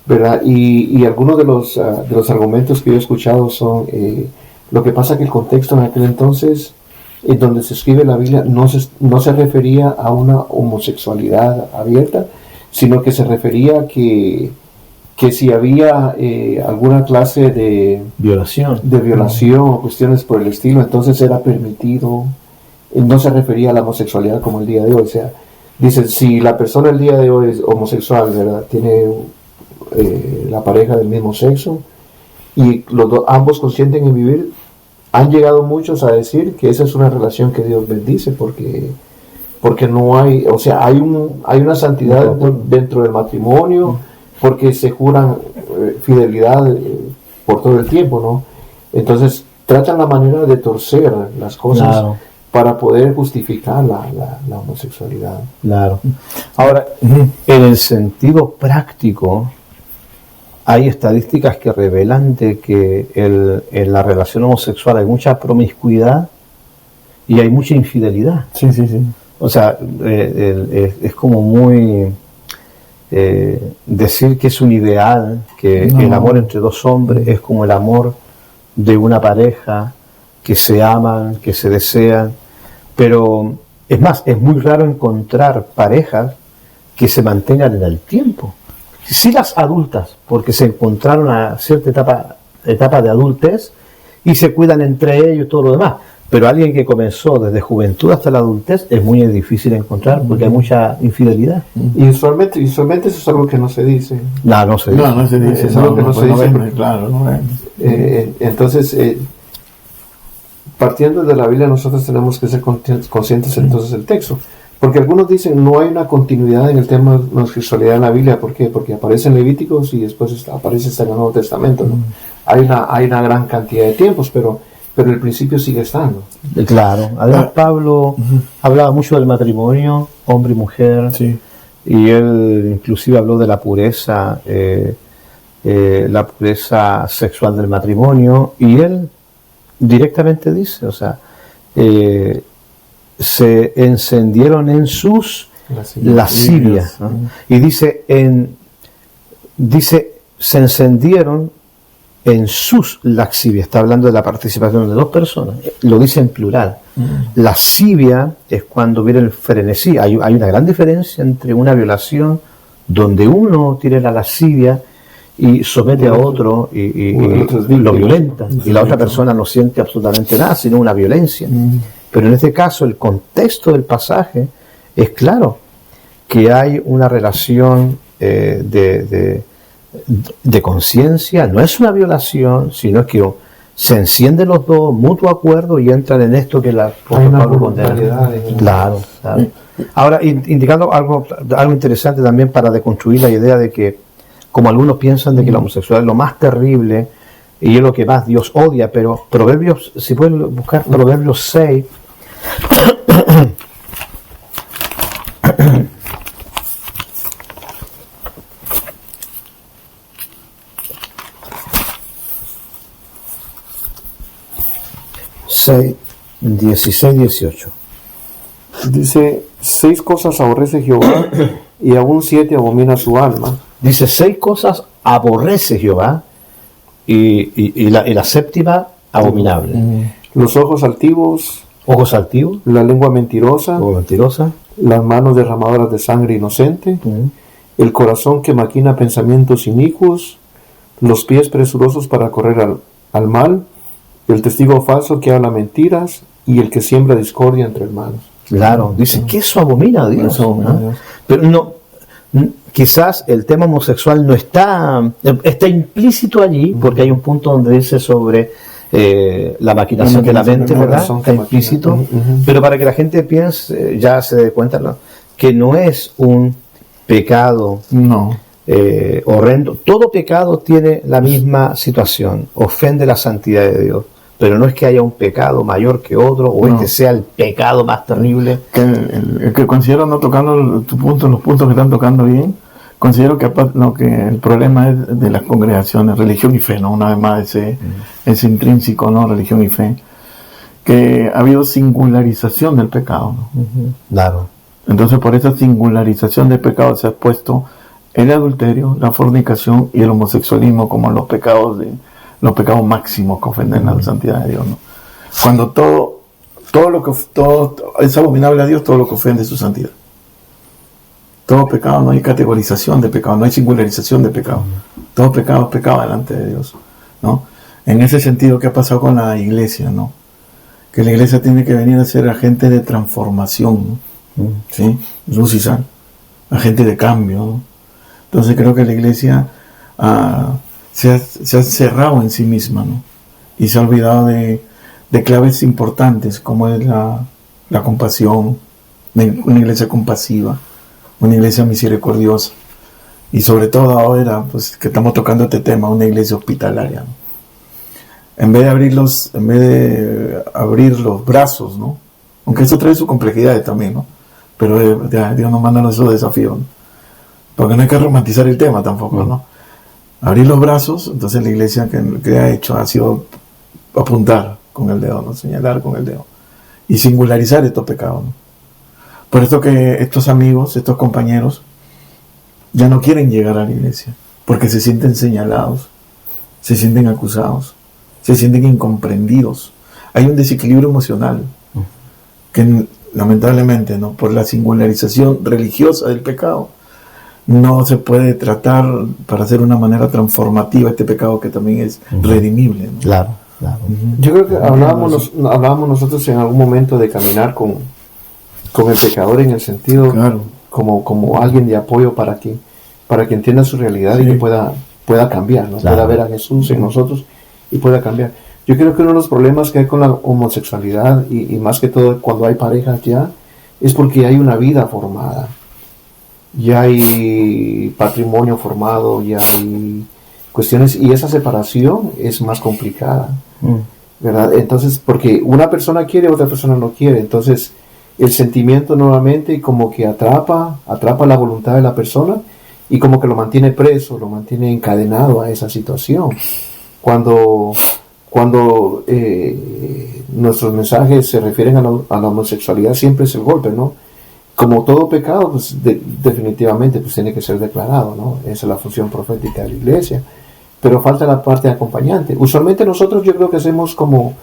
¿verdad? Y algunos de los argumentos que yo he escuchado son, lo que pasa que el contexto en aquel entonces, en donde se escribe la Biblia, no se refería a una homosexualidad abierta, sino que se refería a que si había alguna clase de violación o cuestiones por el estilo, entonces era permitido. No se refería a la homosexualidad como el día de hoy. O sea, dicen, si la persona el día de hoy es homosexual, ¿verdad? Tiene la pareja del mismo sexo y ambos consienten en vivir, han llegado muchos a decir que esa es una relación que Dios bendice porque no hay, o sea, hay una santidad dentro del matrimonio, porque se juran fidelidad por todo el tiempo, ¿no? Entonces tratan la manera de torcer las cosas para poder justificar la homosexualidad. Claro. Ahora, en el sentido práctico, hay estadísticas que revelan de que en la relación homosexual hay mucha promiscuidad y hay mucha infidelidad. Sí. O sea, es como muy... decir que es un ideal, que el amor entre dos hombres es como el amor de una pareja que se aman, que se desean, pero es más, es muy raro encontrar parejas que se mantengan en el tiempo. Sí, las adultas, porque se encontraron a cierta etapa de adultez y se cuidan entre ellos y todo lo demás. Pero alguien que comenzó desde juventud hasta la adultez es muy difícil encontrar porque hay mucha infidelidad. Y usualmente eso es algo que no se dice. No se dice. Es algo que no se dice. Claro, entonces, partiendo de la Biblia, nosotros tenemos que ser conscientes entonces del texto. Porque algunos dicen no hay una continuidad en el tema de la homosexualidad en la Biblia. ¿Por qué? Porque aparece en Levíticos y después aparece hasta en el Nuevo Testamento, ¿no? Hay una gran cantidad de tiempos, pero el principio sigue estando. Claro. Además, Pablo hablaba mucho del matrimonio, hombre y mujer, y él inclusive habló de la pureza sexual del matrimonio, y él directamente dice, o sea, se encendieron en sus lascivias, ¿no? Y dice, se encendieron en sus lascivias. Está hablando de la participación de dos personas, lo dice en plural. Lascivia es cuando viene el frenesí. Hay una gran diferencia entre una violación donde uno tiene la lascivia y somete a otro y lo violenta, y la otra persona no siente absolutamente nada, sino una violencia. Pero en este caso el contexto del pasaje es claro, que hay una relación de conciencia, no es una violación, sino que se encienden los dos, mutuo acuerdo, y entran en esto que la Pablo condena. Claro. Ahora, indicando algo interesante también para deconstruir la idea de que, como algunos piensan de que la homosexualidad es lo más terrible y es lo que más Dios odia, pero Proverbios, si pueden buscar Proverbios 6, 16-18. Dice, 6 cosas aborrece Jehová y aún 7 abomina su alma. Dice, 6 cosas aborrece Jehová y la séptima abominable. Los ojos altivos, la lengua mentirosa, las manos derramadoras de sangre inocente, el corazón que maquina pensamientos inicuos, los pies presurosos para correr al mal, el testigo falso que habla mentiras y el que siembra discordia entre hermanos. Claro, dice que eso abomina a Dios. Dios. Pero no, quizás el tema homosexual no está implícito allí, porque hay un punto donde dice sobre la maquinación de la mente, ¿verdad? Está implícito, pero para que la gente piense, ya se dé cuenta, ¿no?, que no es un pecado horrendo. Todo pecado tiene la misma situación, ofende la santidad de Dios. Pero no es que haya un pecado mayor que otro, o este sea el pecado más terrible. El que considero, no tocando los puntos que están tocando bien, considero que el problema es de las congregaciones, religión y fe, ¿no? Una vez más ese intrínseco, ¿no? Religión y fe, que ha habido singularización del pecado, ¿no? Claro. Entonces, por esa singularización del pecado se ha puesto el adulterio, la fornicación y el homosexualismo como los pecados máximos que ofenden a la santidad de Dios, ¿no? Cuando todo es abominable a Dios, todo lo que ofende su santidad. Todo pecado, no hay categorización de pecado, no hay singularización de pecado. Todo pecado es pecado delante de Dios, ¿no? En ese sentido, ¿qué ha pasado con la iglesia, no? Que la iglesia tiene que venir a ser agente de transformación, ¿no? ¿Sí? Luz y sal, agente de cambio, ¿no? Entonces creo que la iglesia se ha cerrado en sí misma, ¿no? Y se ha olvidado de claves importantes, como es la compasión, una iglesia compasiva, una iglesia misericordiosa, y sobre todo ahora, pues, que estamos tocando este tema, una iglesia hospitalaria, ¿no? En vez de abrir los brazos, ¿no? Aunque eso trae sus complejidades también, ¿no? Pero Dios nos manda esos desafíos, ¿no? Porque no hay que romantizar el tema tampoco, ¿no? Abrir los brazos. Entonces la iglesia que ha hecho ha sido apuntar con el dedo, ¿no? Señalar con el dedo y singularizar estos pecados, ¿no? Por esto que estos amigos, estos compañeros ya no quieren llegar a la iglesia, porque se sienten señalados, se sienten acusados, se sienten incomprendidos. Hay un desequilibrio emocional que lamentablemente, ¿no?, por la singularización religiosa del pecado, no se puede tratar para hacer una manera transformativa este pecado que también es redimible, ¿no? Claro. Yo creo que hablábamos nosotros en algún momento de caminar con el pecador, en el sentido como alguien de apoyo para que entienda su realidad y que pueda cambiar, ¿no? Pueda ver a Jesús en nosotros y pueda cambiar. Yo creo que uno de los problemas que hay con la homosexualidad, y más que todo cuando hay parejas ya, es porque hay una vida formada. Ya hay patrimonio formado, ya hay cuestiones, y esa separación es más complicada, ¿verdad? Entonces, porque una persona quiere, otra persona no quiere, entonces el sentimiento nuevamente como que atrapa la voluntad de la persona y como que lo mantiene preso, lo mantiene encadenado a esa situación. Cuando nuestros mensajes se refieren a la homosexualidad, siempre es el golpe, ¿no? Como todo pecado, pues definitivamente pues tiene que ser declarado, ¿no? Esa es la función profética de la iglesia. Pero falta la parte acompañante. Usualmente nosotros, yo creo que hacemos como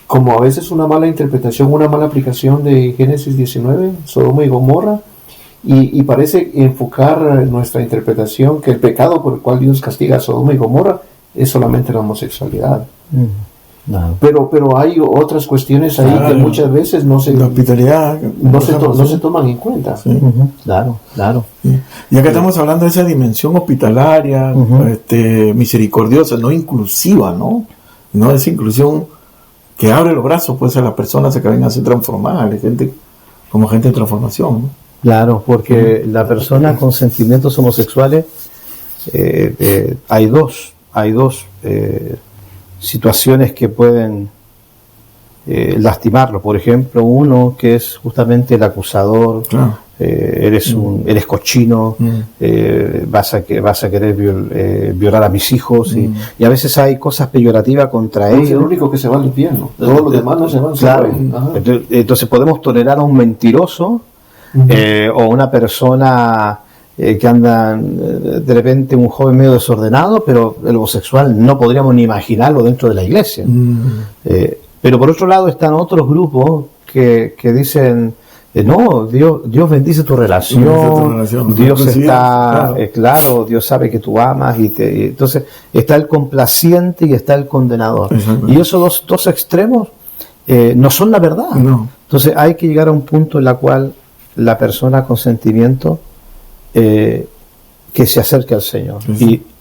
a veces una mala interpretación, una mala aplicación de Génesis 19, Sodoma y Gomorra, y parece enfocar nuestra interpretación que el pecado por el cual Dios castiga a Sodoma y Gomorra es solamente la homosexualidad. No. Pero hay otras cuestiones ahí que muchas veces no se toman en cuenta. Sí. Claro. Sí. Ya que estamos hablando de esa dimensión hospitalaria, misericordiosa, no inclusiva, ¿no? No es inclusión que abre los brazos, pues, a las personas que vengan a ser transformadas, como gente de transformación, ¿no? Claro, porque la persona con sentimientos homosexuales, hay dos situaciones que pueden lastimarlo. Por ejemplo, uno que es justamente el acusador, eres cochino, vas a querer violar a mis hijos, y a veces hay cosas peyorativas contra ellos. Es el único que se va al infierno, todos los demás no se van. Claro. Entonces podemos tolerar a un mentiroso, o una persona que anda de repente, un joven medio desordenado, pero el homosexual no podríamos ni imaginarlo dentro de la iglesia. Pero por otro lado están otros grupos que dicen, no, Dios bendice tu relación, Dios está, claro, Dios sabe que tú amas, y entonces está el complaciente y está el condenador. Y esos dos extremos no son la verdad. No. Entonces hay que llegar a un punto en la cual la persona con sentimiento que se acerque al Señor,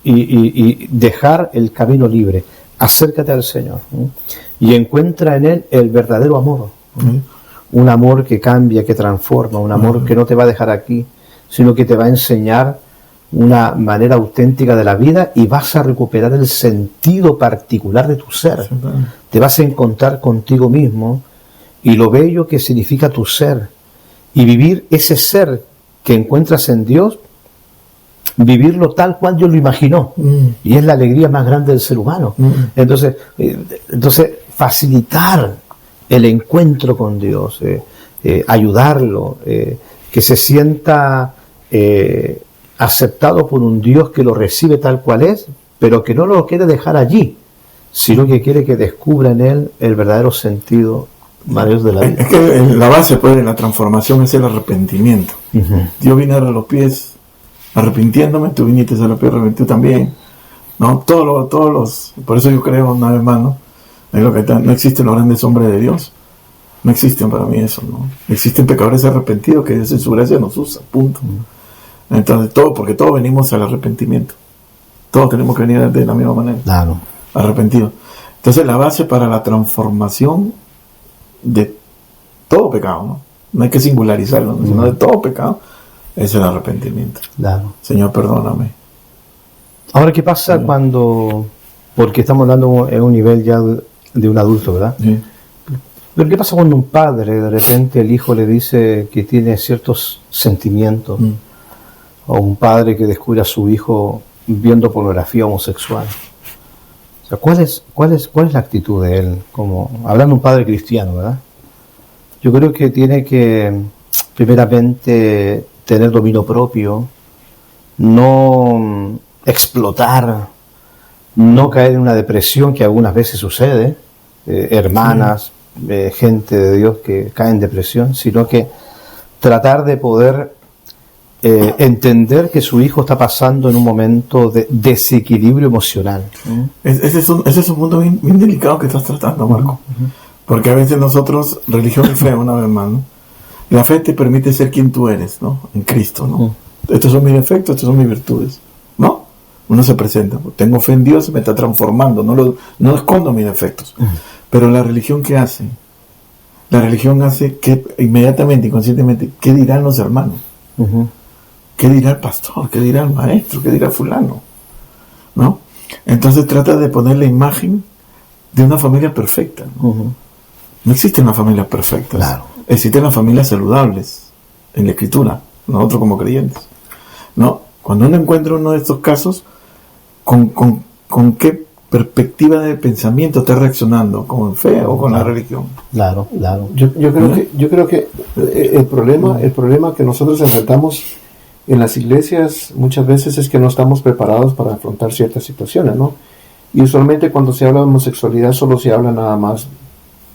y dejar el camino libre. Acércate al Señor, y encuentra en Él el verdadero amor, un amor que cambia, que transforma, un amor que no te va a dejar aquí, sino que te va a enseñar una manera auténtica de la vida, y vas a recuperar el sentido particular de tu ser. Te vas a encontrar contigo mismo y lo bello que significa tu ser, y vivir ese ser que encuentras en Dios, vivirlo tal cual Dios lo imaginó, y es la alegría más grande del ser humano. Entonces facilitar el encuentro con Dios, ayudarlo, que se sienta aceptado por un Dios que lo recibe tal cual es, pero que no lo quiere dejar allí, sino que quiere que descubra en él el verdadero sentido maravilloso de la vida. Es que la base de la transformación es el arrepentimiento. Yo vine a los pies arrepintiéndome, tú viniste a los pies arrepentido también, ¿no? Todos los, por eso yo creo, una vez más, ¿no? No existen los grandes hombres de Dios, no existen para mí eso, ¿no? Existen pecadores arrepentidos que Dios en su gracia nos usa, punto. Entonces porque todos venimos al arrepentimiento, todos tenemos que venir de la misma manera, claro, arrepentidos. Entonces la base para la transformación de todo pecado, no hay que singularizarlo, sino de todo pecado, es el arrepentimiento. Claro. Señor, perdóname. Ahora, ¿qué pasa cuando, porque estamos hablando en un nivel ya de un adulto, ¿verdad? Sí. Pero ¿qué pasa cuando un padre, de repente el hijo le dice que tiene ciertos sentimientos, o un padre que descubre a su hijo viendo pornografía homosexual? O sea, ¿cuál es la actitud de él? Como hablando de un padre cristiano, ¿verdad? Yo creo que tiene que, primeramente, tener dominio propio, no explotar, no caer en una depresión que algunas veces sucede, hermanas, gente de Dios que cae en depresión, sino que tratar de poder entender que su hijo está pasando en un momento de desequilibrio emocional. Ese es un punto bien delicado que estás tratando, Marco, porque a veces nosotros, religión y fe, una vez más, ¿no? La fe te permite ser quien tú eres, ¿no? En Cristo, ¿no? Estos son mis defectos, estas son mis virtudes, ¿no? Uno se presenta, tengo fe en Dios, me está transformando, no escondo mis defectos. Pero la religión, ¿qué hace? La religión hace que inmediatamente, inconscientemente, ¿qué dirán los hermanos? ¿Qué dirá el pastor? ¿Qué dirá el maestro? ¿Qué dirá fulano? ¿No? Entonces trata de poner la imagen de una familia perfecta, ¿no? No existe una familia perfecta. Claro. Existen las familias saludables en la Escritura, nosotros como creyentes, ¿no? Cuando uno encuentra uno de estos casos, ¿con qué perspectiva de pensamiento está reaccionando? ¿Con fe o con la religión? Claro. Yo creo que el problema que nosotros enfrentamos en las iglesias muchas veces es que no estamos preparados para afrontar ciertas situaciones, ¿no? Y usualmente cuando se habla de homosexualidad solo se habla nada más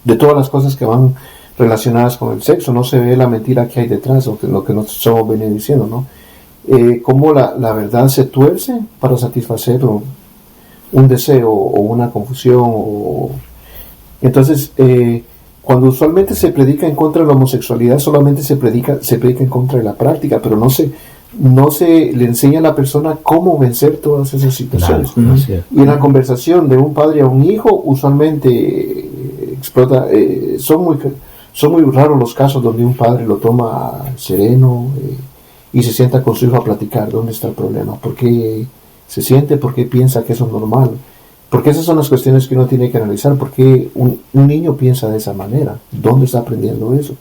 de todas las cosas que van relacionadas con el sexo, no se ve la mentira que hay detrás, o lo que nosotros hemos venido diciendo, ¿no? Cómo la verdad se tuerce para satisfacer un deseo o una confusión. Entonces, cuando usualmente se predica en contra de la homosexualidad, solamente se predica en contra de la práctica, pero no se le enseña a la persona cómo vencer todas esas situaciones. Claro, y en la conversación de un padre a un hijo, usualmente explota, son muy raros los casos donde un padre lo toma sereno y se sienta con su hijo a platicar. ¿Dónde está el problema? ¿Por qué se siente? ¿Por qué piensa que eso es normal? Porque esas son las cuestiones que uno tiene que analizar. ¿Por qué un niño piensa de esa manera? ¿Dónde está aprendiendo eso?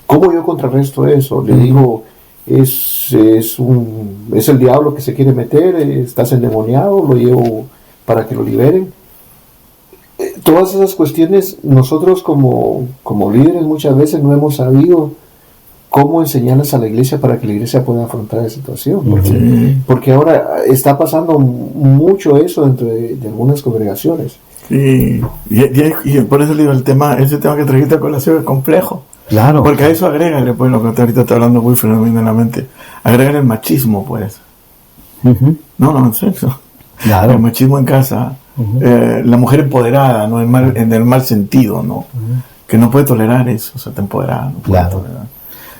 ¿Cómo yo contrarresto eso? Le digo, es el diablo que se quiere meter, estás endemoniado, lo llevo para que lo liberen. Todas esas cuestiones nosotros como líderes muchas veces no hemos sabido cómo enseñarles a la iglesia para que la iglesia pueda afrontar la situación, porque ahora está pasando mucho eso dentro de algunas congregaciones. Sí, y por eso le digo, ese tema que trajiste a colación es complejo. Claro. Porque a eso agrégale, pues, lo que ahorita está hablando Wilfred, me viene en la mente, agrégale el machismo, pues. No, en sexo. Claro. El machismo en casa, la mujer empoderada, no en el mal sentido, ¿no? Que no puede tolerar eso, o sea, está empoderada. No puede tolerar.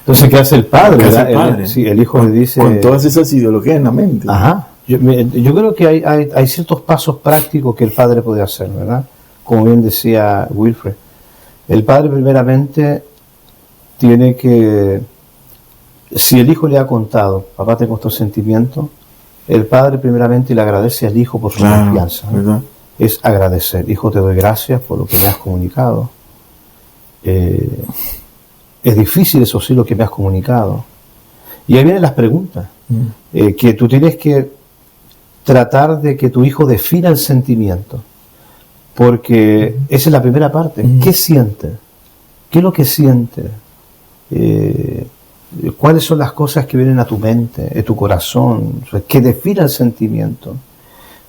Entonces, ¿qué hace el padre? ¿Qué hace el padre? El hijo le dice... Con todas esas ideologías en la mente. Ajá. Yo creo que hay ciertos pasos prácticos que el padre puede hacer, ¿verdad? Como bien decía Wilfred. El padre primeramente tiene que... Si el hijo le ha contado, papá, tengo estos sentimientos, el padre primeramente le agradece al hijo por su confianza. ¿Verdad? Es agradecer. Hijo, te doy gracias por lo que me has comunicado. Es difícil, eso sí, lo que me has comunicado. Y ahí vienen las preguntas. Que tú tienes que tratar de que tu hijo defina el sentimiento. Porque esa es la primera parte. ¿Qué siente? ¿Qué es lo que siente? ¿Cuáles son las cosas que vienen a tu mente, a tu corazón? Que defina el sentimiento.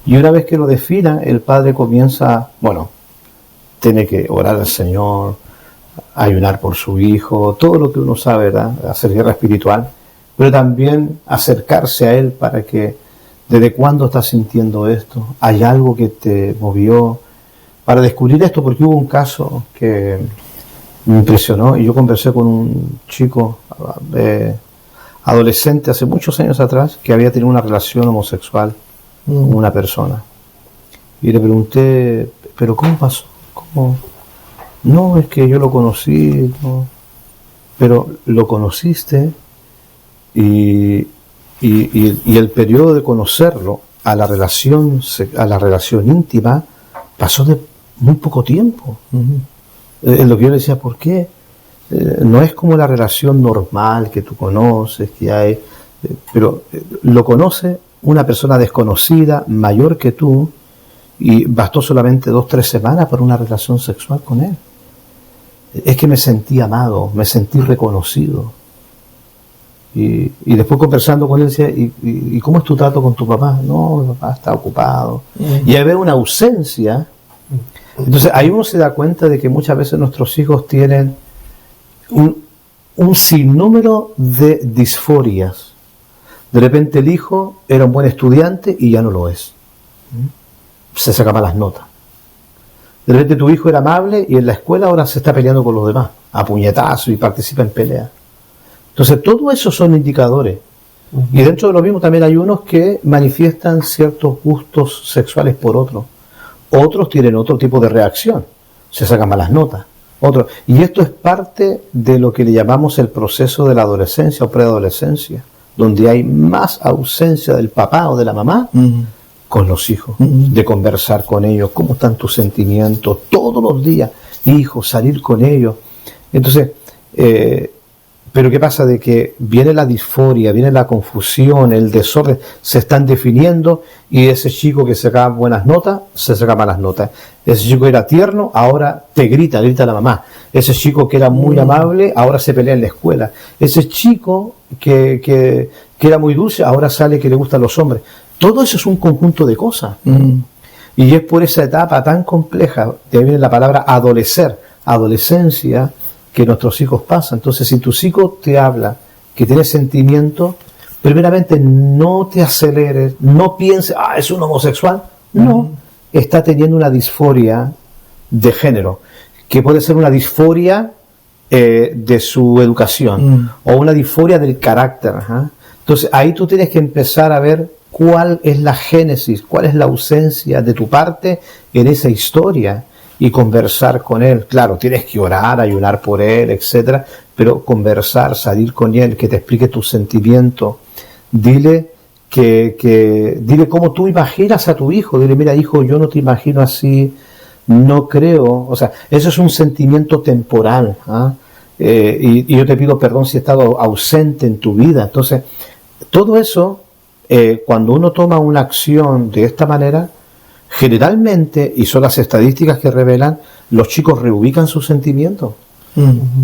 Y una vez que lo defina, el padre comienza, tiene que orar al Señor, ayunar por su hijo, todo lo que uno sabe, ¿verdad? Hacer guerra espiritual, pero también acercarse a él para que, ¿desde cuándo estás sintiendo esto? ¿Hay algo que te movió? Para descubrir esto, porque hubo un caso que me impresionó, y yo conversé con un chico adolescente hace muchos años atrás, que había tenido una relación homosexual con una persona. Y le pregunté, ¿pero cómo pasó? ¿Cómo? No, es que yo lo conocí, no. Pero lo conociste y el periodo de conocerlo a la relación íntima pasó de muy poco tiempo. Lo que yo le decía, ¿por qué? No es como la relación normal que tú conoces, que hay, pero lo conoce una persona desconocida, mayor que tú, y bastó solamente 2-3 semanas para una relación sexual con él. Es que me sentí amado, me sentí reconocido. Y después conversando con él decía, ¿y cómo es tu trato con tu papá? No, mi papá está ocupado. Y ahí ve una ausencia. Entonces ahí uno se da cuenta de que muchas veces nuestros hijos tienen un sinnúmero de disforias. De repente el hijo era un buen estudiante y ya no lo es. Se saca malas notas. De repente tu hijo era amable y en la escuela ahora se está peleando con los demás, a puñetazos, y participa en peleas. Entonces todo eso son indicadores. Y dentro de lo mismo también hay unos que manifiestan ciertos gustos sexuales por otros. Otros tienen otro tipo de reacción, se sacan malas notas. Y esto es parte de lo que le llamamos el proceso de la adolescencia o preadolescencia, donde hay más ausencia del papá o de la mamá con los hijos, de conversar con ellos, cómo están tus sentimientos, todos los días, hijos, salir con ellos. Entonces, pero ¿qué pasa? De que viene la disforia, viene la confusión, el desorden, se están definiendo, y ese chico que sacaba buenas notas, se saca malas notas. Ese chico era tierno, ahora te grita la mamá. Ese chico que era muy amable, ahora se pelea en la escuela. Ese chico que era muy dulce, ahora sale que le gustan los hombres. Todo eso es un conjunto de cosas. Y es por esa etapa tan compleja, de ahí viene la palabra adolescencia, que nuestros hijos pasan. Entonces, si tus hijos te habla que tiene sentimientos, primeramente no te aceleres, no pienses, es un homosexual. No, está teniendo una disforia de género, que puede ser una disforia de su educación, o una disforia del carácter. Entonces, ahí tú tienes que empezar a ver cuál es la génesis, cuál es la ausencia de tu parte en esa historia, y conversar con él. Claro, tienes que orar, ayunar por él, etcétera, pero conversar, salir con él, que te explique tus sentimientos. Dile dile cómo tú imaginas a tu hijo. Dile, mira, hijo, yo no te imagino así, no creo. O sea, eso es un sentimiento temporal. y yo te pido perdón si he estado ausente en tu vida. Entonces, todo eso, cuando uno toma una acción de esta manera, generalmente, y son las estadísticas que revelan, los chicos reubican sus sentimientos.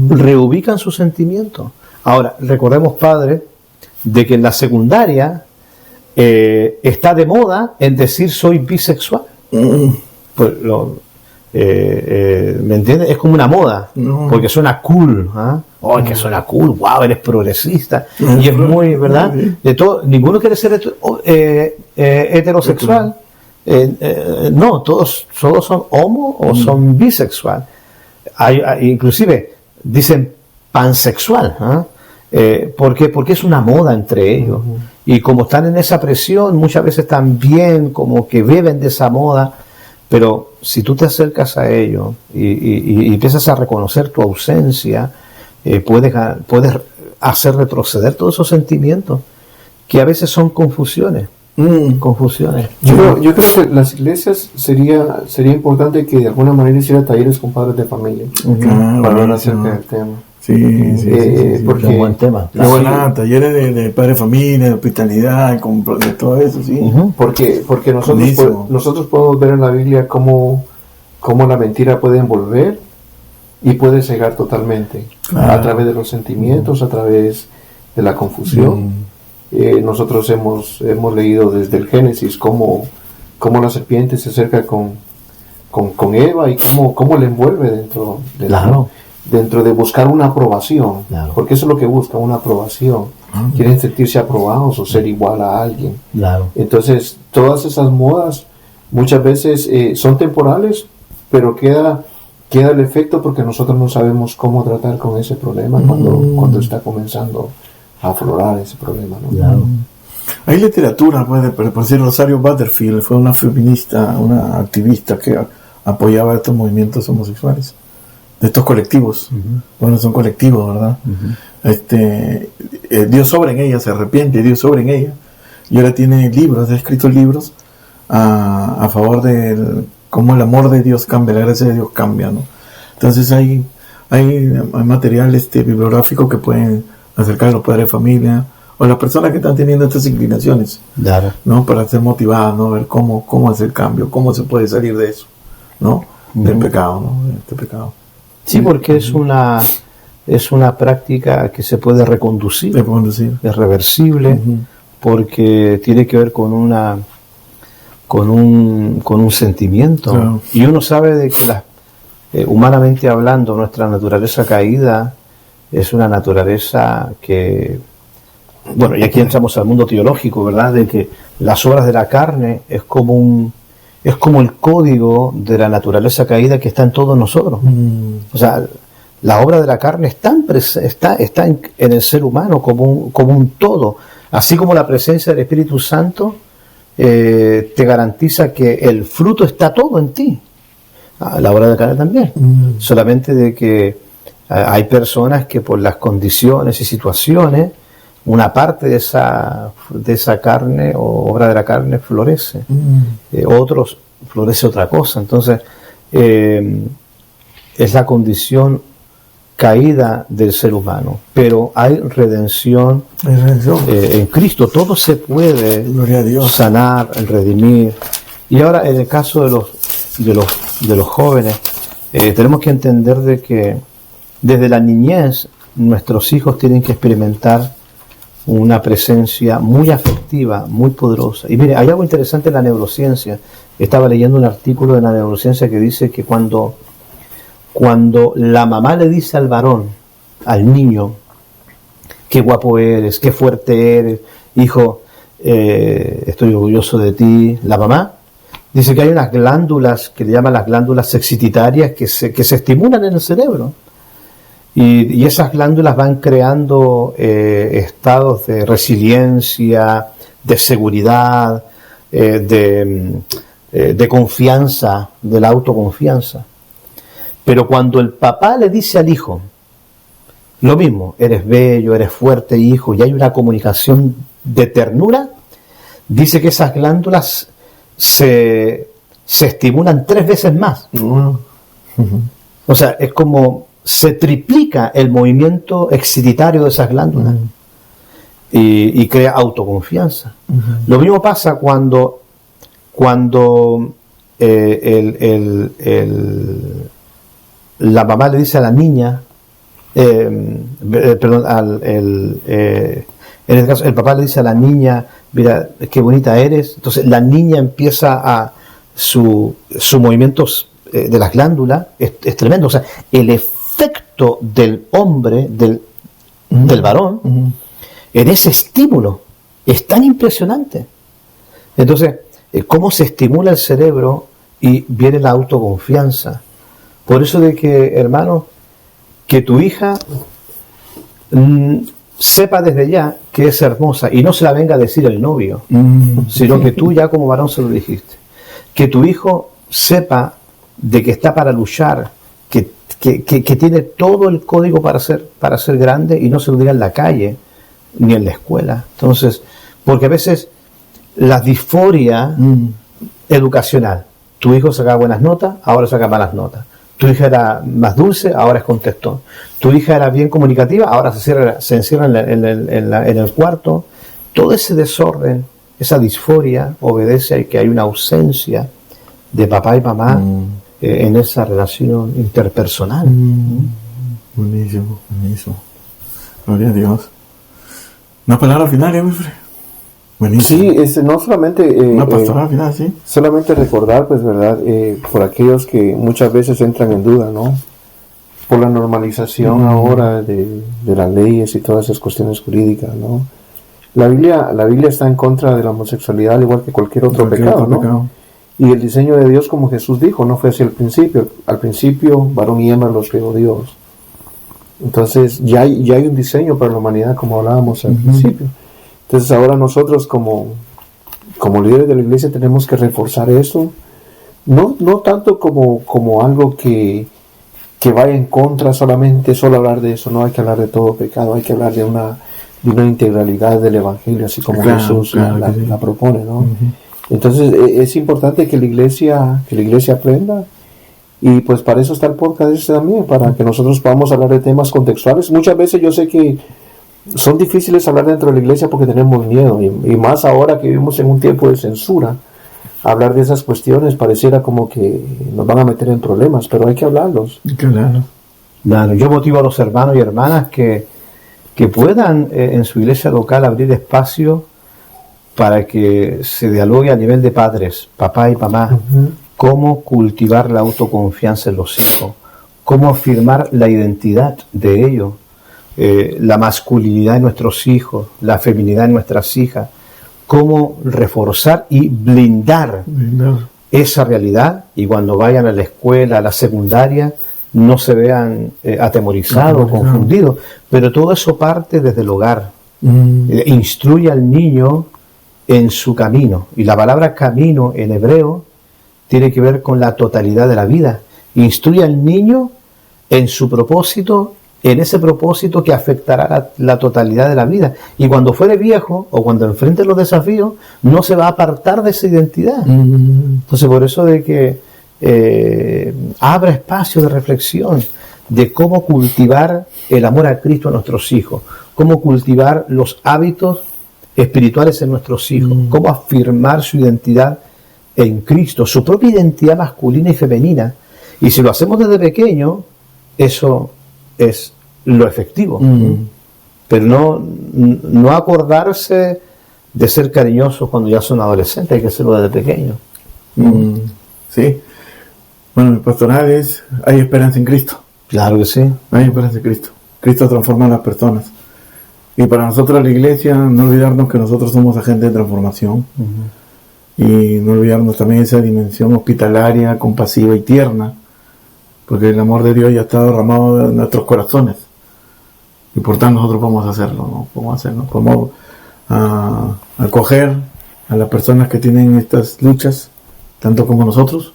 Reubican sus sentimientos. Ahora, recordemos, padre, de que en la secundaria está de moda en decir soy bisexual. Pues ¿me entiendes? Es como una moda, porque suena cool. Oh, que suena cool, wow, eres progresista. Y es muy, ¿verdad? De todo, ninguno quiere ser heterosexual. No, todos son homo o son bisexual. Inclusive dicen pansexual. ¿Por qué? Porque es una moda entre ellos. Y como están en esa presión, muchas veces también como que beben de esa moda. Pero si tú te acercas a ellos y empiezas a reconocer tu ausencia, puedes hacer retroceder todos esos sentimientos que a veces son confusiones. Confusiones. Yo creo que las iglesias sería importante que de alguna manera hicieran talleres con padres de familia para hablar acerca del tema. Sí, porque es un buen tema. Talleres de padre de familia, de hospitalidad, de todo eso, sí. Porque nosotros podemos ver en la Biblia cómo la mentira puede envolver y puede cegar totalmente a través de los sentimientos, a través de la confusión. Nosotros hemos leído desde el Génesis cómo la serpiente se acerca con Eva y cómo le envuelve dentro de buscar una aprobación, porque eso es lo que busca, una aprobación. Quieren sentirse aprobados o ser igual a alguien. Entonces, todas esas modas muchas veces son temporales, pero queda el efecto porque nosotros no sabemos cómo tratar con ese problema cuando está comenzando a aflorar ese problema, ¿no? Hay literatura, por decir, Rosario Butterfield fue una feminista, una activista que apoyaba estos movimientos homosexuales, de estos colectivos. Bueno, son colectivos, ¿verdad? Dios obra en ella, se arrepiente, Dios obra en ella, y ahora tiene libros, ha escrito libros a favor de cómo el amor de Dios cambia, la gracia de Dios cambia, ¿no? Entonces hay material bibliográfico que pueden acercar a los padres de familia o las personas que están teniendo estas inclinaciones, ¿no? Para ser motivadas, ¿no? Ver cómo hacer cambio, cómo se puede salir de eso, ¿no? Del pecado, ¿no? De este pecado. Sí, porque es una práctica que se puede reconducir. Es reversible, porque tiene que ver con un sentimiento. Claro. Y uno sabe de que humanamente hablando, nuestra naturaleza caída es una naturaleza que, bueno, y aquí entramos al mundo teológico, ¿verdad? De que las obras de la carne es como el código de la naturaleza caída que está en todos nosotros. O sea, la obra de la carne está en el ser humano como un todo. Así como la presencia del Espíritu Santo te garantiza que el fruto está todo en ti. La obra de la carne también. Solamente de que hay personas que por las condiciones y situaciones, una parte de esa carne o obra de la carne florece. Otros florece otra cosa. Entonces, es la condición caída del ser humano, pero hay redención en Cristo. Todo se puede sanar, redimir. Y ahora, en el caso de los jóvenes, tenemos que entender de que desde la niñez nuestros hijos tienen que experimentar una presencia muy afectiva, muy poderosa. Y mire, hay algo interesante en la neurociencia. Estaba leyendo un artículo de la neurociencia que dice que cuando la mamá le dice al varón, al niño, qué guapo eres, qué fuerte eres, hijo, estoy orgulloso de ti, la mamá dice que hay unas glándulas que le llaman las glándulas excititarias que se estimulan en el cerebro. Y esas glándulas van creando estados de resiliencia, de seguridad, de confianza, de la autoconfianza. Pero cuando el papá le dice al hijo, lo mismo, eres bello, eres fuerte, hijo, y hay una comunicación de ternura, dice que esas glándulas se estimulan 3 veces más. O sea, es como se triplica el movimiento excitatorio de esas glándulas y crea autoconfianza. Lo mismo pasa cuando la mamá le dice a la niña, en este caso el papá le dice a la niña, mira, qué bonita eres. Entonces la niña empieza a su movimientos de las glándulas es tremendo. O sea, el efecto del hombre, del varón, en ese estímulo es tan impresionante. Entonces, cómo se estimula el cerebro y viene la autoconfianza. Por eso de que, hermano, que tu hija sepa desde ya que es hermosa y no se la venga a decir el novio, sino que tú ya como varón se lo dijiste. Que tu hijo sepa de que está para luchar, que tiene todo el código para ser grande y no se lo diga en la calle ni en la escuela. Entonces, porque a veces la disforia educacional, tu hijo saca buenas notas, ahora saca malas notas. Tu hija era más dulce, ahora es contestón. Tu hija era bien comunicativa, ahora se encierra en el cuarto. Todo ese desorden, esa disforia, obedece a que hay una ausencia de papá y mamá en esa relación interpersonal. Buenísimo, buenísimo. Gloria a Dios. Una palabra final, Wilfred. Buenísimo. Sí, no solamente una pastoral final, sí. Solamente recordar, pues, verdad, por aquellos que muchas veces entran en duda, ¿no? Por la normalización ahora de las leyes y todas esas cuestiones jurídicas, ¿no? La Biblia está en contra de la homosexualidad, al igual que cualquier otro pecado, ¿no? Y el diseño de Dios, como Jesús dijo, no fue así al principio. Al principio, varón y hembra los creó Dios. Entonces, ya hay un diseño para la humanidad, como hablábamos al principio. Entonces, ahora nosotros como líderes de la iglesia tenemos que reforzar eso. No tanto como algo que vaya en contra solamente, solo hablar de eso. No hay que hablar de todo pecado, hay que hablar de una integralidad del evangelio, así como Jesús la propone, ¿no? Entonces es importante que la iglesia aprenda, y pues para eso está el podcast también, para que nosotros podamos hablar de temas contextuales. Muchas veces yo sé que son difíciles hablar dentro de la iglesia porque tenemos miedo, y más ahora que vivimos en un tiempo de censura. Hablar de esas cuestiones pareciera como que nos van a meter en problemas, pero hay que hablarlos. Claro, yo motivo a los hermanos y hermanas que puedan en su iglesia local abrir espacio para que se dialogue a nivel de padres, papá y mamá, cómo cultivar la autoconfianza en los hijos, cómo afirmar la identidad de ellos, la masculinidad de nuestros hijos, la feminidad de nuestras hijas, cómo reforzar y blindar esa realidad, y cuando vayan a la escuela, a la secundaria, no se vean atemorizados, confundidos. Pero todo eso parte desde el hogar. Instruye al niño en su camino, y la palabra camino en hebreo tiene que ver con la totalidad de la vida. Instruye al niño en su propósito, en ese propósito que afectará la totalidad de la vida, y cuando fuere viejo o cuando enfrente los desafíos no se va a apartar de esa identidad. Entonces, por eso de que abra espacio de reflexión de cómo cultivar el amor a Cristo a nuestros hijos, cómo cultivar los hábitos espirituales en nuestros hijos, cómo afirmar su identidad en Cristo, su propia identidad masculina y femenina. Y si lo hacemos desde pequeño, eso es lo efectivo. Pero no acordarse de ser cariñosos cuando ya son adolescentes, hay que hacerlo desde pequeño. Sí. Bueno, mi pastoral es: hay esperanza en Cristo. Claro que sí. Hay esperanza en Cristo. Cristo transforma a las personas. Y para nosotros, la iglesia, no olvidarnos que nosotros somos agentes de transformación. Y no olvidarnos también esa dimensión hospitalaria, compasiva y tierna, porque el amor de Dios ya está derramado en nuestros corazones, y por tanto nosotros podemos hacerlo, ¿no? Podemos acoger a las personas que tienen estas luchas, tanto como nosotros,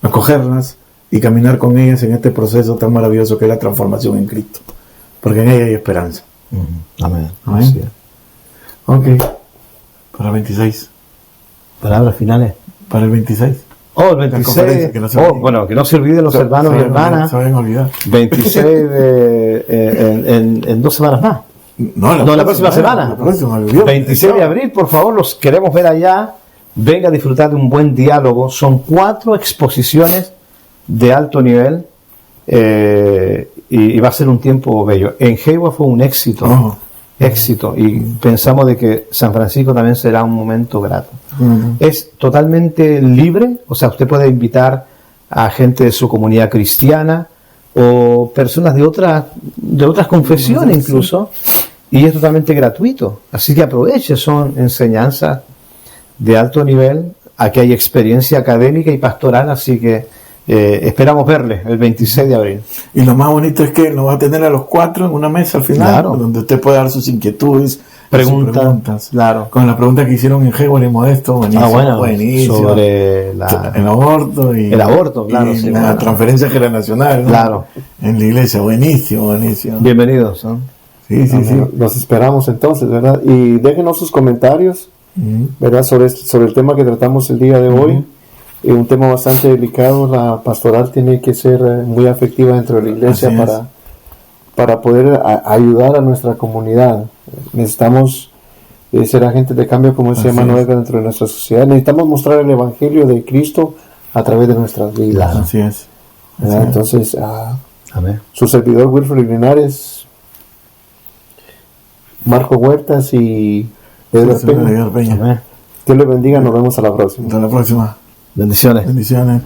acogerlas y caminar con ellas en este proceso tan maravilloso que es la transformación en Cristo, porque en ella hay esperanza. Amén. Ok, para el 26. Palabras finales. Para el 26. Oh, el 26. Que no se olvide. Bueno, que no se olviden los hermanos y hermanas. Se vayan a olvidar. 26 en 2 semanas más. No, la próxima semana. La próxima, el viernes. 26 de abril, por favor, los queremos ver allá. Venga a disfrutar de un buen diálogo. Son 4 exposiciones de alto nivel y va a ser un tiempo bello. En Hayward fue un éxito. Éxito. Y pensamos de que San Francisco también será un momento grato. Es totalmente libre, o sea, usted puede invitar a gente de su comunidad cristiana o personas de otras confesiones incluso, y es totalmente gratuito. Así que aproveche, son enseñanzas de alto nivel. Aquí hay experiencia académica y pastoral, así que esperamos verle el 26 de abril. Y lo más bonito es que nos va a tener a los 4 en una mesa al final, claro, donde usted puede dar sus inquietudes, preguntas. Claro. Con la pregunta que hicieron en Hayward y Modesto, buenísimo, buenísimo. Sobre el aborto y el aborto, claro, y sí, la transferencia generacional, ¿no? Claro. En la iglesia, buenísimo. Bienvenidos, ¿no? Sí. Los esperamos entonces, ¿verdad? Y déjenos sus comentarios, ¿verdad? Sobre el tema que tratamos el día de hoy. Un tema bastante delicado. La pastoral tiene que ser muy afectiva dentro de la iglesia para poder ayudar a nuestra comunidad. Necesitamos ser agentes de cambio, como decía Manuel, dentro de nuestra sociedad. Necesitamos mostrar el evangelio de Cristo a través de nuestras vidas. Claro. Así es. Entonces, Amén. Su servidor Wilfred Linares, Marco Huertas y Edgar Peña. Peña. Dios les bendiga, nos vemos a la próxima. Hasta la próxima. Bendiciones. Bendiciones.